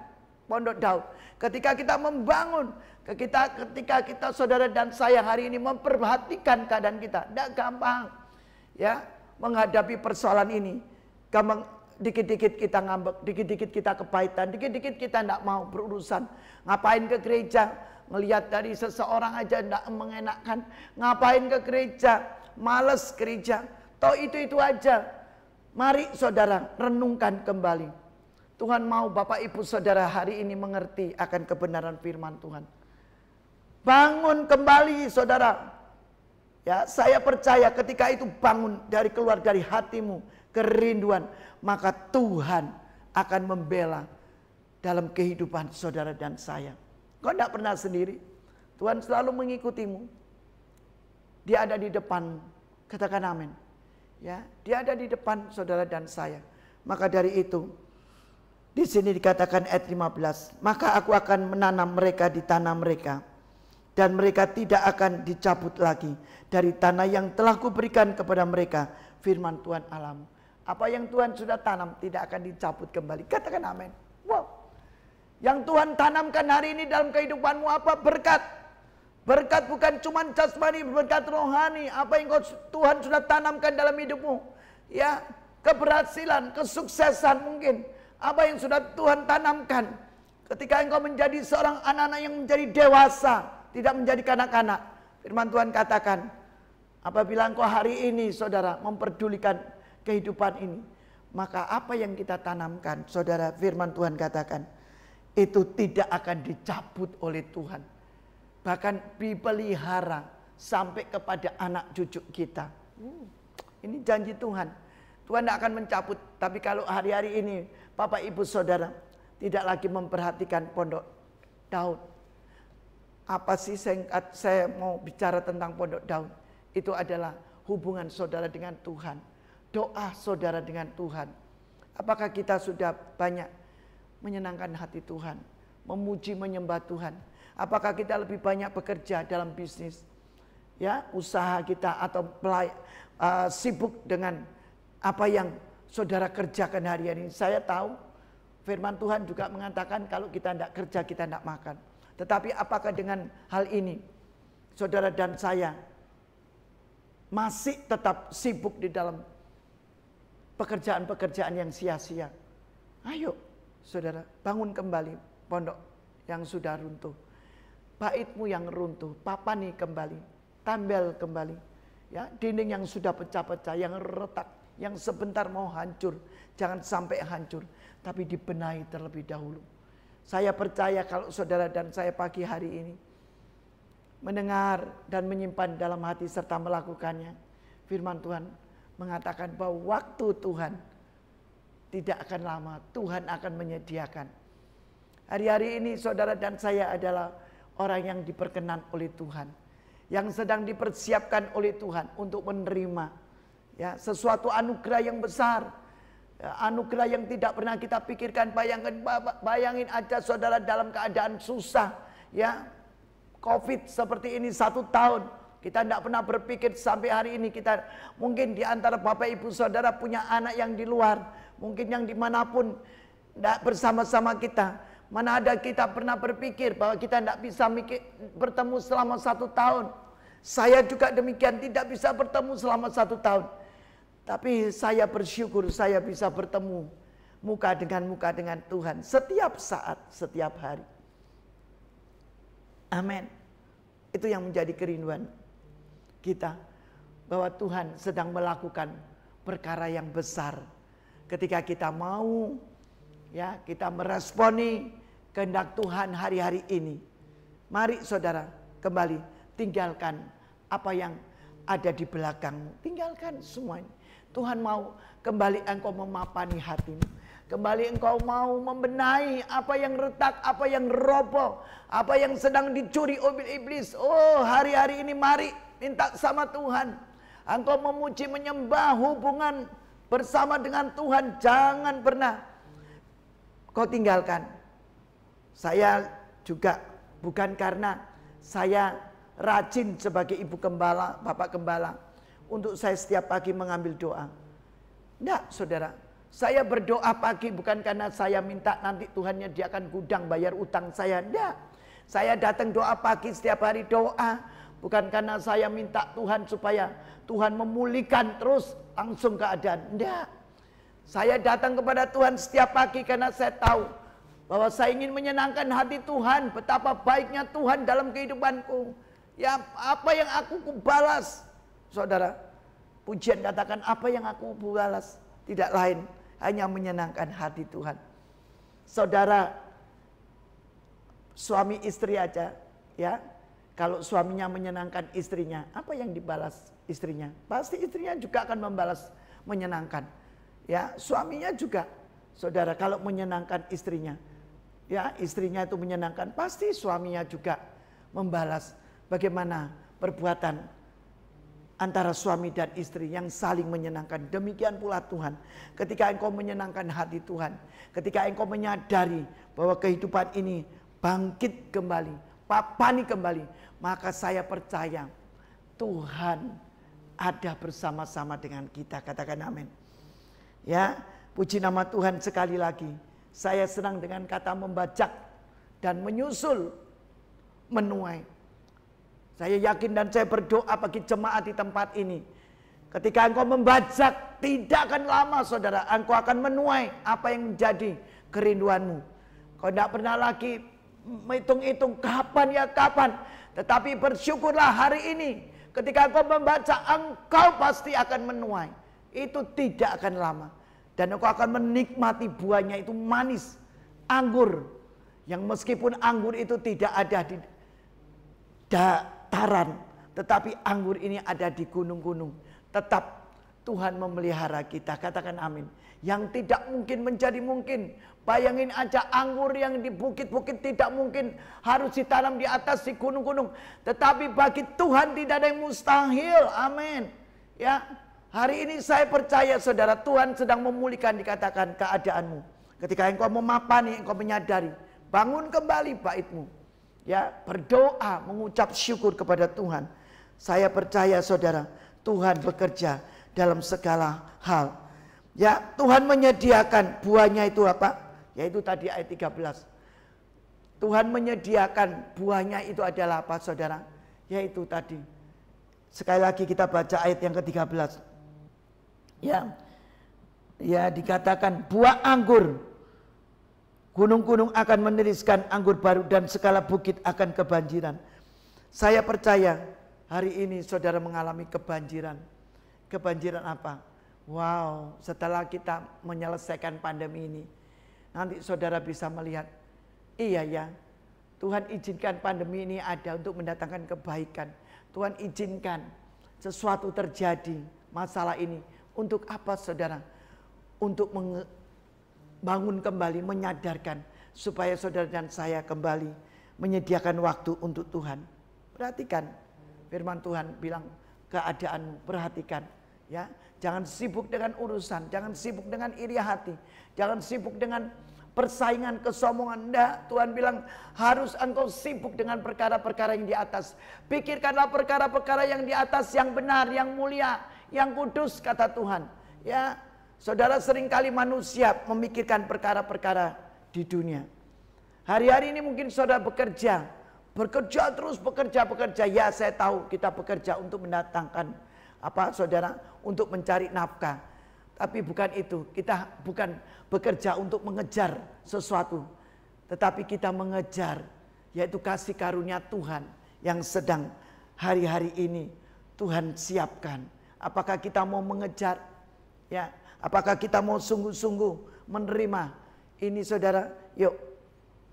Speaker 4: pondok Daud. Ketika kita membangun. Ketika kita saudara dan saya hari ini memperhatikan keadaan kita. Tidak gampang. Ya, menghadapi persoalan ini. Gampang. Dikit-dikit kita ngambek, dikit-dikit kita kepahitan, dikit-dikit kita tidak mau berurusan. Ngapain ke gereja? Ngelihat dari seseorang aja tidak mengenakan. Ngapain ke gereja? Males gereja. Toh itu aja. Mari saudara renungkan kembali. Tuhan mau Bapak Ibu Saudara hari ini mengerti akan kebenaran firman Tuhan. Bangun kembali saudara. Ya, saya percaya ketika itu bangun keluar dari hatimu kerinduan, maka Tuhan akan membela dalam kehidupan saudara dan saya. Kau tidak pernah sendiri. Tuhan selalu mengikutimu. Dia ada di depan. Katakan amin. Ya, dia ada di depan saudara dan saya. Maka dari itu, di sini dikatakan ayat 15, maka aku akan menanam mereka di tanah mereka, dan mereka tidak akan dicabut lagi dari tanah yang telah kuberikan kepada mereka. Firman Tuhan Allahmu. Apa yang Tuhan sudah tanam tidak akan dicabut kembali. Katakan amin. Wow. Yang Tuhan tanamkan hari ini dalam kehidupanmu apa? Berkat. Berkat bukan cuma jasmani, berkat rohani. Apa yang Tuhan sudah tanamkan dalam hidupmu. Ya, keberhasilan, kesuksesan mungkin. Apa yang sudah Tuhan tanamkan. Ketika engkau menjadi seorang anak-anak yang menjadi dewasa. Tidak menjadi kanak-kanak. Firman Tuhan katakan. Apabila engkau hari ini saudara memperdulikan kehidupan ini, maka apa yang kita tanamkan, saudara, firman Tuhan katakan, itu tidak akan dicabut oleh Tuhan. Bahkan dipelihara sampai kepada anak cucu kita. Ini janji Tuhan. Tuhan tidak akan mencabut. Tapi kalau hari-hari ini Bapak Ibu Saudara tidak lagi memperhatikan pondok Daud. Apa sih saya mau bicara tentang pondok Daud? Itu adalah hubungan saudara dengan Tuhan. Doa saudara dengan Tuhan. Apakah kita sudah banyak menyenangkan hati Tuhan, memuji menyembah Tuhan? Apakah kita lebih banyak bekerja dalam bisnis, ya, usaha kita, atau sibuk dengan apa yang saudara kerjakan hari-hari ini? Saya tahu firman Tuhan juga mengatakan kalau kita tidak kerja kita tidak makan. Tetapi apakah dengan hal ini saudara dan saya masih tetap sibuk di dalam pekerjaan-pekerjaan yang sia-sia? Ayo saudara, bangun kembali pondok yang sudah runtuh. baitmu yang runtuh, papani kembali, tambal kembali. Ya, dinding yang sudah pecah-pecah, yang retak, yang sebentar mau hancur, jangan sampai hancur, tapi dibenahi terlebih dahulu. Saya percaya kalau saudara dan saya pagi hari ini mendengar dan menyimpan dalam hati serta melakukannya, firman Tuhan mengatakan bahwa waktu Tuhan tidak akan lama, Tuhan akan menyediakan. Hari-hari ini saudara dan saya adalah orang yang diperkenan oleh Tuhan, yang sedang dipersiapkan oleh Tuhan untuk menerima ya sesuatu anugerah yang besar, ya, anugerah yang tidak pernah kita pikirkan. Bayangin aja saudara dalam keadaan susah, ya COVID seperti ini 1 tahun. Kita tidak pernah berpikir sampai hari ini kita mungkin di antara Bapak Ibu Saudara punya anak yang di luar, mungkin yang dimanapun tidak bersama-sama kita. Mana ada kita pernah berpikir bahwa kita tidak bisa bertemu selama 1 tahun. Saya juga demikian, tidak bisa bertemu selama 1 tahun. Tapi saya bersyukur saya bisa bertemu muka dengan Tuhan setiap saat, setiap hari. Amin. Itu yang menjadi kerinduan kita, bahwa Tuhan sedang melakukan perkara yang besar. Ketika kita mau, ya, kita meresponi kehendak Tuhan hari-hari ini. Mari saudara, kembali tinggalkan apa yang ada di belakangmu. Tinggalkan semuanya. Tuhan mau kembali engkau memapani hatimu. Kembali engkau mau membenahi apa yang retak, apa yang roboh, apa yang sedang dicuri oleh iblis. Oh, hari-hari ini mari minta sama Tuhan. Engkau memuji, menyembah, hubungan bersama dengan Tuhan. Jangan pernah kau tinggalkan. Saya juga bukan karena saya rajin sebagai ibu gembala, bapak gembala, untuk saya setiap pagi mengambil doa. Tidak, saudara. Saya berdoa pagi bukan karena saya minta nanti Tuhan nyediakan gudang bayar utang saya. Tidak. Saya datang doa pagi setiap hari doa. Bukan karena saya minta Tuhan supaya Tuhan memulihkan terus langsung keadaan. Tidak. Saya datang kepada Tuhan setiap pagi karena saya tahu bahwa saya ingin menyenangkan hati Tuhan. Betapa baiknya Tuhan dalam kehidupanku. Ya, apa yang aku balas. Saudara, pujian katakan apa yang aku balas. Tidak lain, hanya menyenangkan hati Tuhan. Saudara, suami istri aja, ya. Kalau suaminya menyenangkan istrinya, apa yang dibalas istrinya? Pasti istrinya juga akan membalas menyenangkan. Ya, suaminya juga. Saudara, kalau menyenangkan istrinya, ya, istrinya itu menyenangkan, pasti suaminya juga membalas. Bagaimana perbuatan antara suami dan istri yang saling menyenangkan. Demikian pula Tuhan. Ketika engkau menyenangkan hati Tuhan, ketika engkau menyadari bahwa kehidupan ini bangkit kembali, papani kembali, maka saya percaya Tuhan ada bersama-sama dengan kita. Katakan amin. Ya, puji nama Tuhan sekali lagi. Saya senang dengan kata membajak dan menyusul, menuai. Saya yakin dan saya berdoa bagi jemaat di tempat ini. Ketika engkau membajak, tidak akan lama saudara, engkau akan menuai apa yang menjadi kerinduanmu. Kau tidak pernah lagi menghitung-hitung kapan ya kapan. Tetapi bersyukurlah hari ini. Ketika engkau membaca, engkau pasti akan menuai. Itu tidak akan lama. Dan engkau akan menikmati buahnya, itu manis. Anggur. Yang meskipun anggur itu tidak ada di dataran, tetapi anggur ini ada di gunung-gunung. Tetap Tuhan memelihara kita. Katakan amin. Yang tidak mungkin menjadi mungkin. Bayangin aja anggur yang di bukit-bukit tidak mungkin harus ditanam di atas di gunung-gunung. Tetapi bagi Tuhan tidak ada yang mustahil. Amin. Ya, hari ini saya percaya saudara, Tuhan sedang memulihkan, dikatakan, keadaanmu. Ketika engkau memapani, engkau menyadari, bangun kembali baitmu. Ya, berdoa, mengucap syukur kepada Tuhan. Saya percaya saudara, Tuhan bekerja dalam segala hal. Ya, Tuhan menyediakan buahnya itu apa? Yaitu tadi ayat 13. Tuhan menyediakan buahnya itu adalah apa saudara? Yaitu tadi. Sekali lagi kita baca ayat yang ke-13. Ya. Ya, dikatakan buah anggur Gunung-gunung akan meneriskan anggur baru dan segala bukit akan kebanjiran. Saya percaya hari ini saudara mengalami kebanjiran. Kebanjiran apa? Wow, setelah kita menyelesaikan pandemi ini, nanti saudara bisa melihat, iya ya, Tuhan izinkan pandemi ini ada untuk mendatangkan kebaikan. Tuhan izinkan sesuatu terjadi, masalah ini. Untuk apa saudara? Untuk bangun kembali, menyadarkan supaya saudara dan saya kembali menyediakan waktu untuk Tuhan. Perhatikan firman Tuhan bilang keadaanmu, perhatikan ya. Jangan sibuk dengan urusan, jangan sibuk dengan iri hati, jangan sibuk dengan persaingan, kesombongan. Enggak, Tuhan bilang harus engkau sibuk dengan perkara-perkara yang di atas. Pikirkanlah perkara-perkara yang di atas, yang benar, yang mulia, yang kudus, kata Tuhan. Ya, saudara, seringkali manusia memikirkan perkara-perkara di dunia. Hari-hari ini mungkin saudara bekerja terus, bekerja. Ya, saya tahu kita bekerja untuk mendatangkan saudara, untuk mencari nafkah. Tapi bukan itu, kita bukan bekerja untuk mengejar sesuatu, tetapi kita mengejar yaitu kasih karunia Tuhan yang sedang hari-hari ini Tuhan siapkan. Apakah kita mau mengejar? Ya, apakah kita mau sungguh-sungguh menerima ini saudara? Yuk,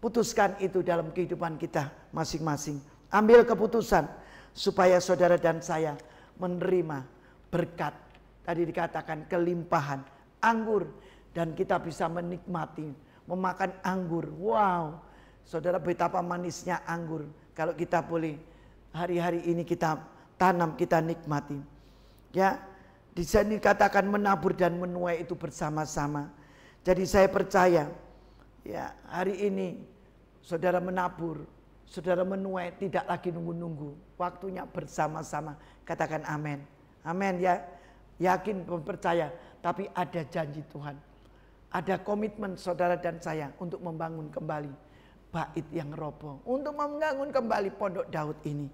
Speaker 4: putuskan itu dalam kehidupan kita masing-masing. Ambil keputusan supaya saudara dan saya menerima berkat. Tadi dikatakan kelimpahan anggur. Dan kita bisa menikmati, memakan anggur. Wow, saudara, betapa manisnya anggur. Kalau kita boleh hari-hari ini kita tanam, kita nikmati. Ya, di sini dikatakan menabur dan menuai itu bersama-sama. Jadi saya percaya, ya, hari ini saudara menabur, saudara menuai, tidak lagi nunggu-nunggu. Waktunya bersama-sama. Katakan amin. Amin ya. Yakin, percaya. Tapi ada janji Tuhan. Ada komitmen saudara dan saya untuk membangun kembali bait yang roboh. Untuk membangun kembali pondok Daud ini.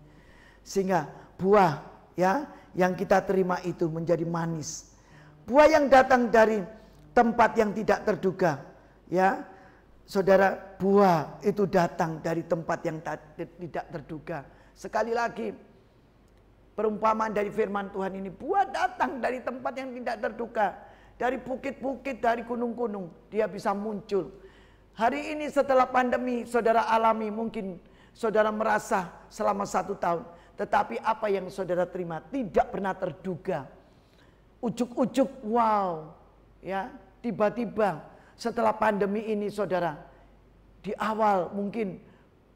Speaker 4: Sehingga buah ya yang kita terima itu menjadi manis. Buah yang datang dari tempat yang tidak terduga. Ya, saudara, buah itu datang dari tempat yang tidak terduga. Sekali lagi, perumpamaan dari firman Tuhan ini, buah datang dari tempat yang tidak terduga. Dari bukit-bukit, dari gunung-gunung, dia bisa muncul. Hari ini setelah pandemi, saudara alami, mungkin saudara merasa selama 1 tahun. Tetapi apa yang saudara terima tidak pernah terduga. Ujuk-ujuk, wow. Ya, tiba-tiba setelah pandemi ini saudara, di awal mungkin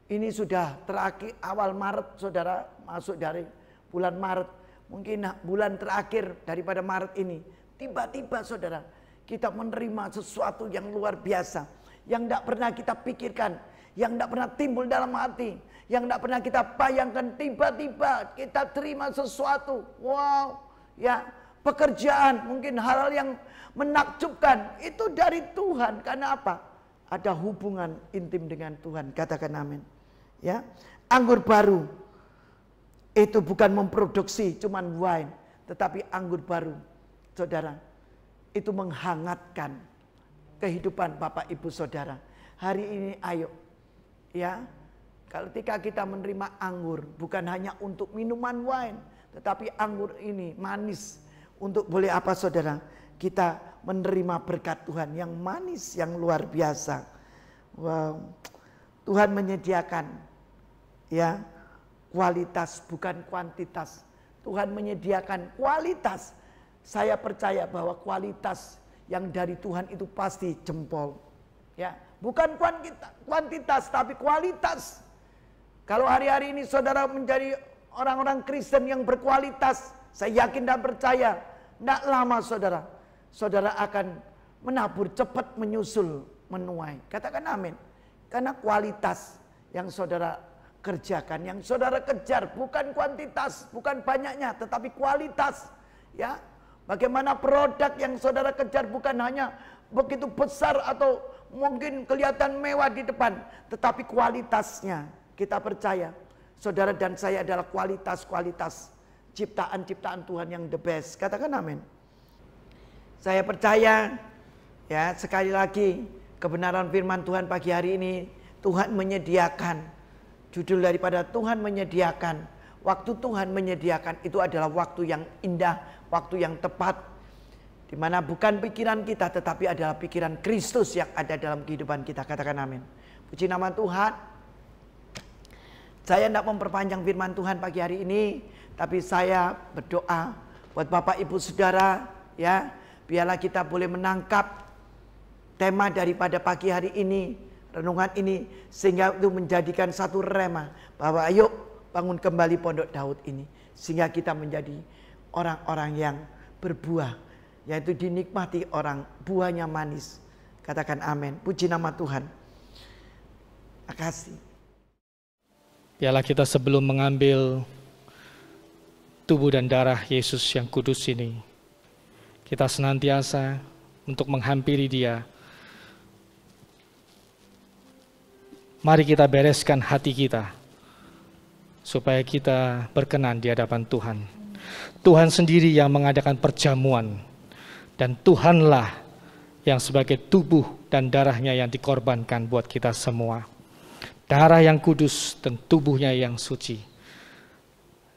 Speaker 4: ini sudah terakhir, awal Maret saudara masuk dari bulan Maret, mungkin bulan terakhir daripada Maret ini, tiba-tiba saudara kita menerima sesuatu yang luar biasa, yang tidak pernah kita pikirkan, yang tidak pernah timbul dalam hati, yang tidak pernah kita bayangkan. Tiba-tiba kita terima sesuatu, wow, ya, pekerjaan, mungkin hal-hal yang menakjubkan, itu dari Tuhan. Karena apa? Ada hubungan intim dengan Tuhan. Katakan amin. Ya, anggur baru itu bukan memproduksi cuman wine, tetapi anggur baru, saudara, itu menghangatkan kehidupan Bapak Ibu Saudara. Hari ini ayo, ya, ketika kita menerima anggur, bukan hanya untuk minuman wine, tetapi anggur ini manis. Untuk boleh apa saudara? Kita menerima berkat Tuhan yang manis, yang luar biasa. Wow, Tuhan menyediakan ya kualitas bukan kuantitas. Tuhan menyediakan kualitas. Saya percaya bahwa kualitas yang dari Tuhan itu pasti jempol. Ya, bukan kuantitas tapi kualitas. Kalau hari-hari ini saudara menjadi orang-orang Kristen yang berkualitas, saya yakin dan percaya, tidak lama saudara akan menabur, cepat menyusul, menuai. Katakan amin. Karena kualitas yang saudara kerjakan, yang saudara kejar, bukan kuantitas, bukan banyaknya, tetapi kualitas. Ya, bagaimana produk yang saudara kejar bukan hanya begitu besar atau mungkin kelihatan mewah di depan, tetapi kualitasnya. Kita percaya saudara dan saya adalah kualitas-kualitas ciptaan-ciptaan Tuhan yang the best. Katakan amin. Saya percaya ya, sekali lagi, kebenaran firman Tuhan pagi hari ini, Tuhan menyediakan, judul daripada Tuhan menyediakan, waktu Tuhan menyediakan itu adalah waktu yang indah, waktu yang tepat, di mana bukan pikiran kita tetapi adalah pikiran Kristus yang ada dalam kehidupan kita. Katakan amin. Puji nama Tuhan. Saya tidak memperpanjang firman Tuhan pagi hari ini, tapi saya berdoa buat Bapak Ibu Saudara, ya, biarlah kita boleh menangkap tema daripada pagi hari ini, renungan ini, sehingga itu menjadikan satu rema bahwa ayo bangun kembali Pondok Daud ini, sehingga kita menjadi orang-orang yang berbuah, yaitu dinikmati orang, buahnya manis. Katakan amin. Puji nama Tuhan. Terima kasih.
Speaker 5: Biarlah kita sebelum mengambil tubuh dan darah Yesus yang kudus ini, kita senantiasa untuk menghampiri Dia. Mari kita bereskan hati kita, supaya kita berkenan di hadapan Tuhan. Tuhan sendiri yang mengadakan perjamuan, dan Tuhanlah yang sebagai tubuh dan darahnya yang dikorbankan buat kita semua. Darah yang kudus dan tubuhnya yang suci,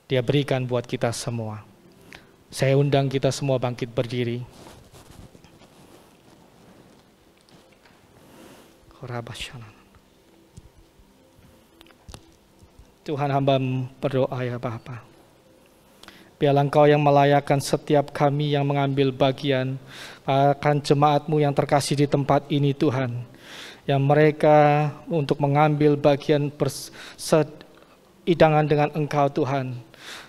Speaker 5: Dia berikan buat kita semua. Saya undang kita semua bangkit berdiri. Tuhan, hamba berdoa ya Bapa. Biarlah Engkau yang melayakkan setiap kami yang mengambil bagian akan jemaat-Mu yang terkasih di tempat ini Tuhan. Yang mereka untuk mengambil bagian hidangan dengan Engkau Tuhan.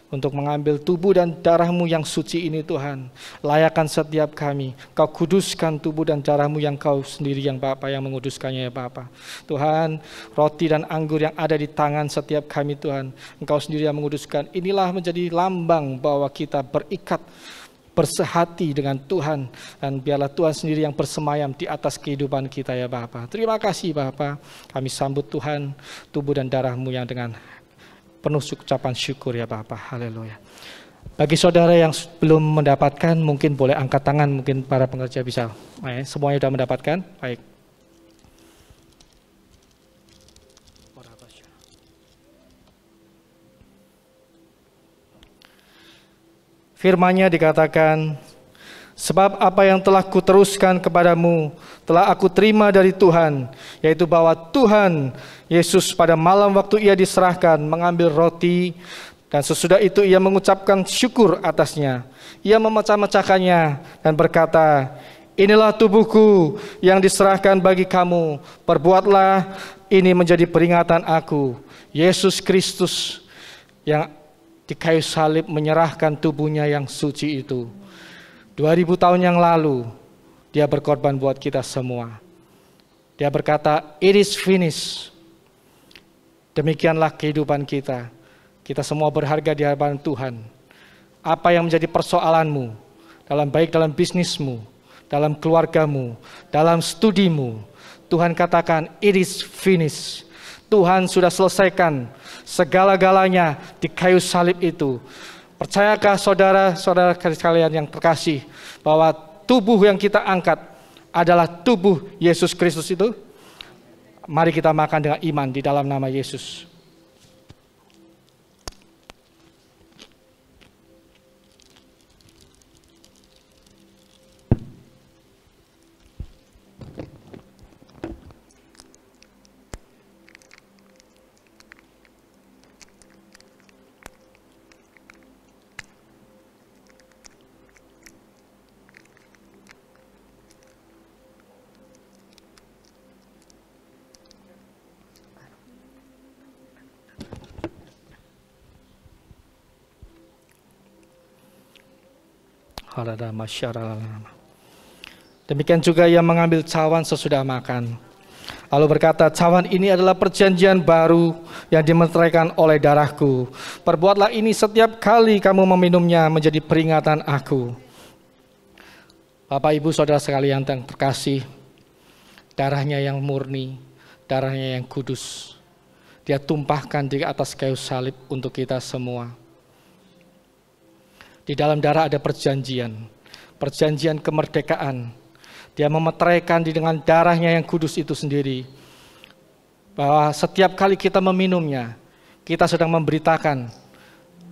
Speaker 5: Untuk mengambil tubuh dan darah-Mu yang suci ini Tuhan. Layakkan setiap kami. Kau kuduskan tubuh dan darah-Mu yang Kau sendiri yang Bapa yang menguduskannya ya Bapa. Tuhan, roti dan anggur yang ada di tangan setiap kami Tuhan, Engkau sendiri yang menguduskan. Inilah menjadi lambang bahwa kita berikat, bersehati dengan Tuhan. Dan biarlah Tuhan sendiri yang bersemayam di atas kehidupan kita ya Bapa. Terima kasih Bapa. Kami sambut Tuhan, tubuh dan darah-Mu yang dengan penuh ucapan syukur ya Bapa. Haleluya. Bagi saudara yang belum mendapatkan, mungkin boleh angkat tangan, mungkin para pengerja bisa. Semuanya sudah mendapatkan? Baik. Firman-Nya dikatakan, sebab apa yang telah kuteruskan kepadamu telah aku terima dari Tuhan, yaitu bahwa Tuhan Yesus pada malam waktu Ia diserahkan mengambil roti, dan sesudah itu Ia mengucapkan syukur atasnya. Ia memecah-mecahkannya dan berkata, inilah tubuhku yang diserahkan bagi kamu, perbuatlah ini menjadi peringatan aku. Yesus Kristus yang di kayu salib menyerahkan tubuhnya yang suci itu. 2000 tahun yang lalu, Dia berkorban buat kita semua. Dia berkata, it is finished. Demikianlah kehidupan kita. Kita semua berharga di hadapan Tuhan. Apa yang menjadi persoalanmu, baik dalam bisnismu, dalam keluargamu, dalam studimu, Tuhan katakan, it is finished. Tuhan sudah selesaikan segala-galanya di kayu salib itu. Percayakah saudara-saudara sekalian yang terkasih bahwa tubuh yang kita angkat adalah tubuh Yesus Kristus itu? Mari kita makan dengan iman di dalam nama Yesus. Demikian juga Ia mengambil cawan sesudah makan, lalu berkata, cawan ini adalah perjanjian baru yang dimeteraikan oleh darahku. Perbuatlah ini setiap kali kamu meminumnya menjadi peringatan aku. Bapak Ibu Saudara sekalian yang terkasih, darahnya yang murni, darahnya yang kudus, Dia tumpahkan di atas kayu salib untuk kita semua. Di dalam darah ada perjanjian kemerdekaan. Dia memeteraikan dengan darahnya yang kudus itu sendiri. Bahwa setiap kali kita meminumnya, kita sedang memberitakan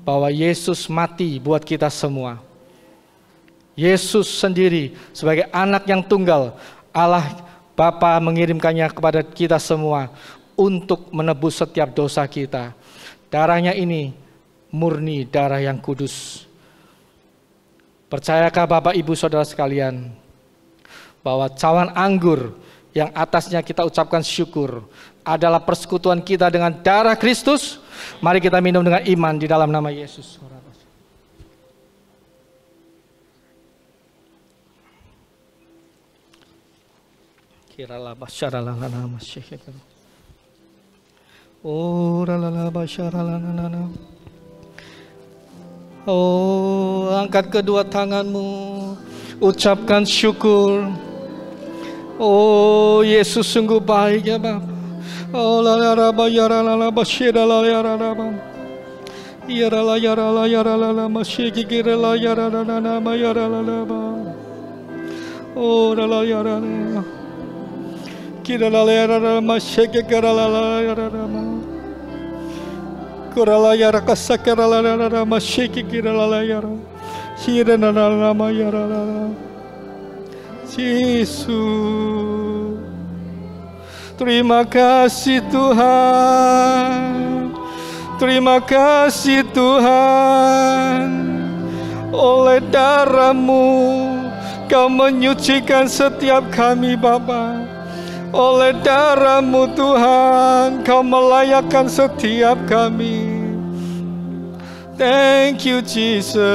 Speaker 5: bahwa Yesus mati buat kita semua. Yesus sendiri sebagai anak yang tunggal, Allah Bapa mengirimkannya kepada kita semua untuk menebus setiap dosa kita. Darahnya ini murni darah yang kudus. Percayakah Bapak Ibu Saudara sekalian bahwa cawan anggur yang atasnya kita ucapkan syukur adalah persekutuan kita dengan darah Kristus? Mari kita minum dengan iman di dalam nama Yesus. Oh, angkat kedua tanganmu, ucapkan syukur. Oh, Yesus sungguh baik ya Bapa. Oh, la la la ya la la bashira la ya la la ba. Ya la ya la ya la la mashiki gira la ya la la na ma ya la la ba. Oh, la la ya la. Kira la ya la mashiki gira la la ya la ma. Kura la ya kasakara la la mashiki gira la ya. Sira na la ma ya la. Yesus, terima kasih Tuhan, terima kasih Tuhan. Oleh darah-Mu Kau menyucikan setiap kami Bapa. Oleh darah-Mu Tuhan Kau melayakkan setiap kami. Thank you Jesus.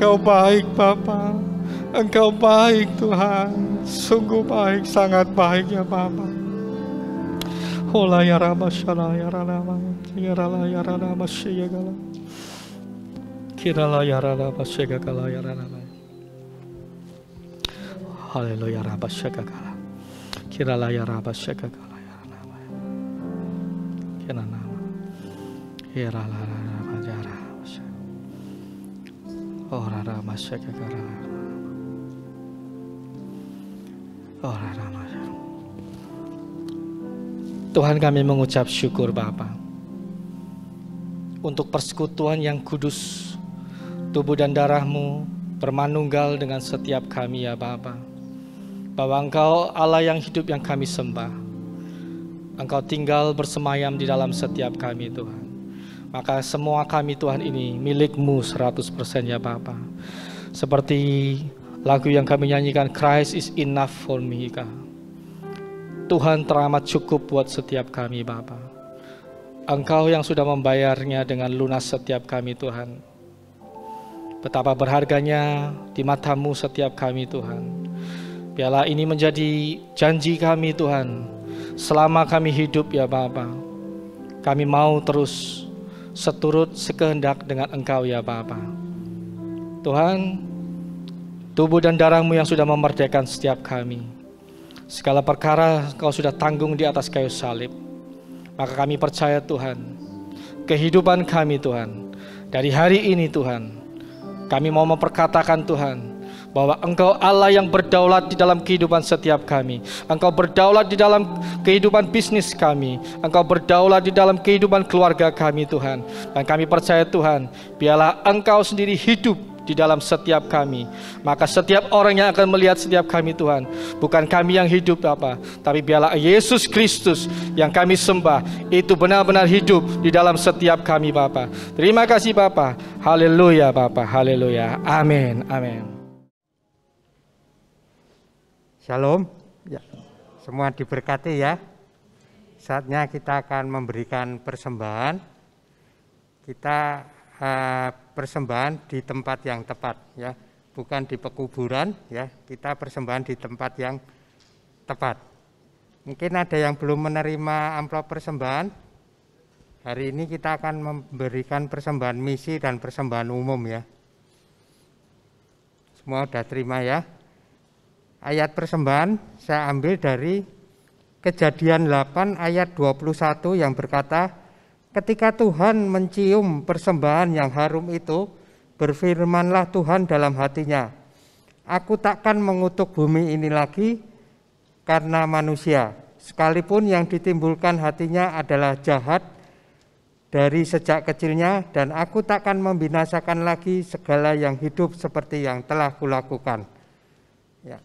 Speaker 5: Engkau baik Bapa, Engkau baik Tuhan, sungguh baik, sangat baik ya Bapa. Hola ya Rama Shala ya Rama, ya Rala ya Rama Shiyagala, Kirala ya Rama Shiyagala ya Rama. Haleluya Rama Shiyagala, Kirala ya Rama Shiyagala ya Rama. Kena nama, ya Rala. Tuhan kami mengucap syukur Bapa untuk persekutuan yang kudus, tubuh dan darah-Mu bermanunggal dengan setiap kami ya Bapa. Bahwa Engkau Allah yang hidup yang kami sembah, Engkau tinggal bersemayam di dalam setiap kami Tuhan. Maka semua kami Tuhan ini milik-Mu 100% ya Bapa. Seperti lagu yang kami nyanyikan, Christ is enough for me. Tuhan teramat cukup buat setiap kami Bapa. Engkau yang sudah membayarnya dengan lunas setiap kami Tuhan. Betapa berharganya di mata-Mu setiap kami Tuhan. Biarlah ini menjadi janji kami Tuhan. Selama kami hidup ya Bapa, kami mau terus seturut sekehendak dengan Engkau ya Bapa. Tuhan, tubuh dan darah-Mu yang sudah memerdekakan setiap kami. Segala perkara Engkau sudah tanggung di atas kayu salib. Maka kami percaya Tuhan, kehidupan kami Tuhan, dari hari ini Tuhan, kami mau memperkatakan Tuhan, bahwa Engkau Allah yang berdaulat di dalam kehidupan setiap kami. Engkau berdaulat di dalam kehidupan bisnis kami. Engkau berdaulat di dalam kehidupan keluarga kami Tuhan. Dan kami percaya Tuhan, biarlah Engkau sendiri hidup di dalam setiap kami. Maka setiap orang yang akan melihat setiap kami Tuhan, bukan kami yang hidup Bapa, tapi biarlah Yesus Kristus yang kami sembah itu benar-benar hidup di dalam setiap kami Bapa. Terima kasih Bapa. Haleluya Bapa. Haleluya. Amin. Amin.
Speaker 6: Shalom, ya, semua diberkati ya. Saatnya kita akan memberikan persembahan. Kita persembahan di tempat yang tepat ya, bukan di pekuburan ya. Kita persembahan di tempat yang tepat. Mungkin ada yang belum menerima amplop persembahan. Hari ini kita akan memberikan persembahan misi dan persembahan umum ya. Semua sudah terima ya. Ayat persembahan saya ambil dari Kejadian 8 ayat 21 yang berkata, ketika Tuhan mencium persembahan yang harum itu, berfirmanlah Tuhan dalam hatinya, Aku takkan mengutuk bumi ini lagi karena manusia, sekalipun yang ditimbulkan hatinya adalah jahat dari sejak kecilnya, dan aku takkan membinasakan lagi segala yang hidup seperti yang telah kulakukan. Ya.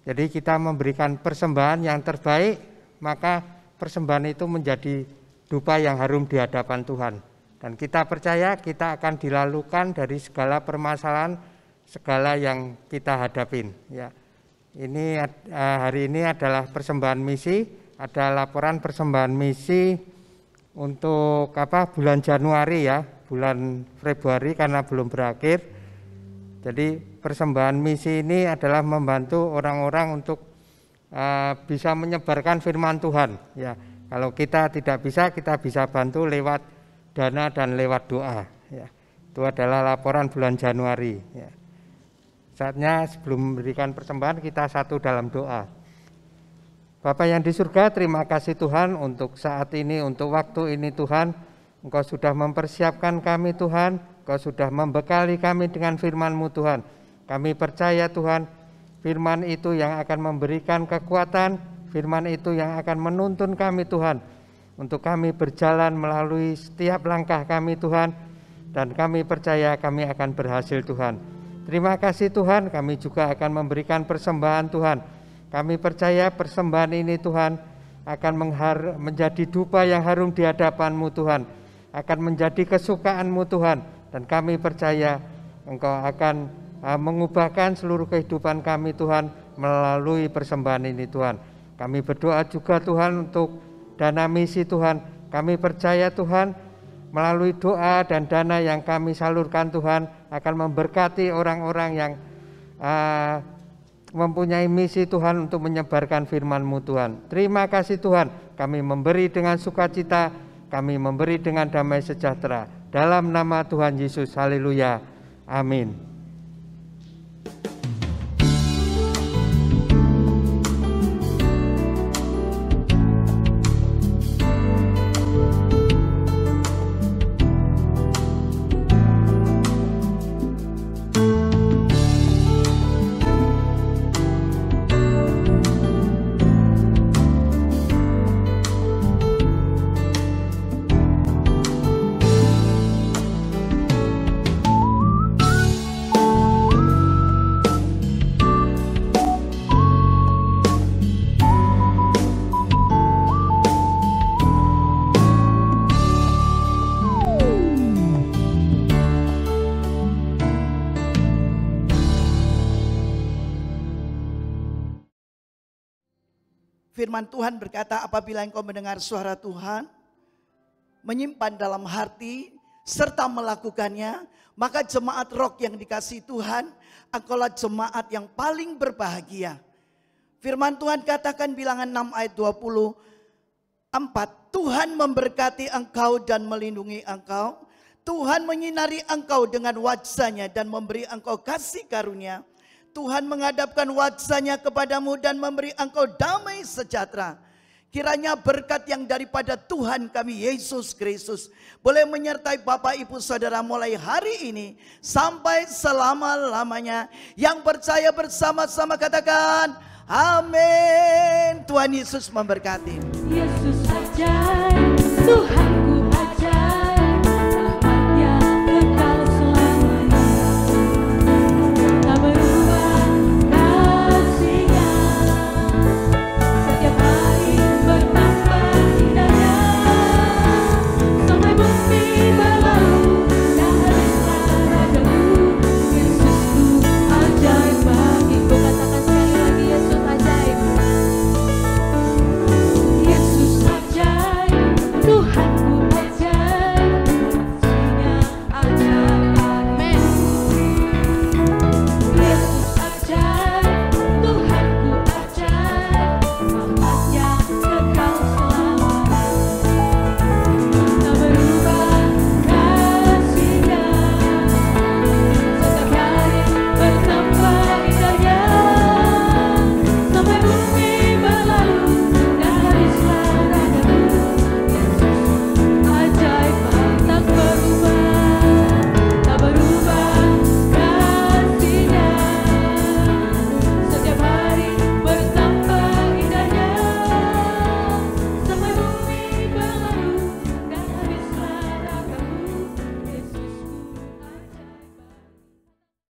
Speaker 6: Jadi kita memberikan persembahan yang terbaik, maka persembahan itu menjadi dupa yang harum di hadapan Tuhan. Dan kita percaya kita akan dilalukan dari segala permasalahan, segala yang kita hadapin. Ya. Ini hari ini adalah persembahan misi, ada laporan persembahan misi untuk bulan Januari ya, bulan Februari karena belum berakhir. Jadi persembahan misi ini adalah membantu orang-orang untuk bisa menyebarkan firman Tuhan. Ya, kalau kita tidak bisa, kita bisa bantu lewat dana dan lewat doa. Ya, itu adalah laporan bulan Januari. Ya. Saatnya sebelum memberikan persembahan kita satu dalam doa. Bapa yang di surga, terima kasih Tuhan untuk saat ini, untuk waktu ini Tuhan. Engkau sudah mempersiapkan kami Tuhan, Engkau sudah membekali kami dengan firman-Mu Tuhan. Kami percaya Tuhan, firman itu yang akan memberikan kekuatan, firman itu yang akan menuntun kami Tuhan. Untuk kami berjalan melalui setiap langkah kami Tuhan, dan kami percaya kami akan berhasil Tuhan. Terima kasih Tuhan, kami juga akan memberikan persembahan Tuhan. Kami percaya persembahan ini Tuhan akan menjadi dupa yang harum di hadapan-Mu Tuhan, akan menjadi kesukaan-Mu Tuhan, dan kami percaya Engkau akan mengubahkan seluruh kehidupan kami Tuhan melalui persembahan ini Tuhan. Kami berdoa juga Tuhan untuk dana misi Tuhan. Kami percaya Tuhan melalui doa dan dana yang kami salurkan Tuhan akan memberkati orang-orang yang mempunyai misi Tuhan untuk menyebarkan firman-Mu Tuhan. Terima kasih Tuhan, kami memberi dengan sukacita, kami memberi dengan damai sejahtera. Dalam nama Tuhan Yesus, haleluya, amin.
Speaker 4: Firman Tuhan berkata, apabila engkau mendengar suara Tuhan, menyimpan dalam hati, serta melakukannya, maka jemaat roh yang dikasihi Tuhan, engkaulah jemaat yang paling berbahagia. Firman Tuhan katakan bilangan 6 ayat 24, Tuhan memberkati engkau dan melindungi engkau. Tuhan menyinari engkau dengan wajah-Nya dan memberi engkau kasih karunia. Tuhan menghadapkan wajah-Nya kepadamu dan memberi engkau damai sejahtera. Kiranya berkat yang daripada Tuhan kami Yesus Kristus boleh menyertai Bapak Ibu Saudara mulai hari ini sampai selama-lamanya. Yang percaya bersama-sama katakan amin. Tuhan Yesus memberkati.
Speaker 3: Yesus ajaib, Tuhan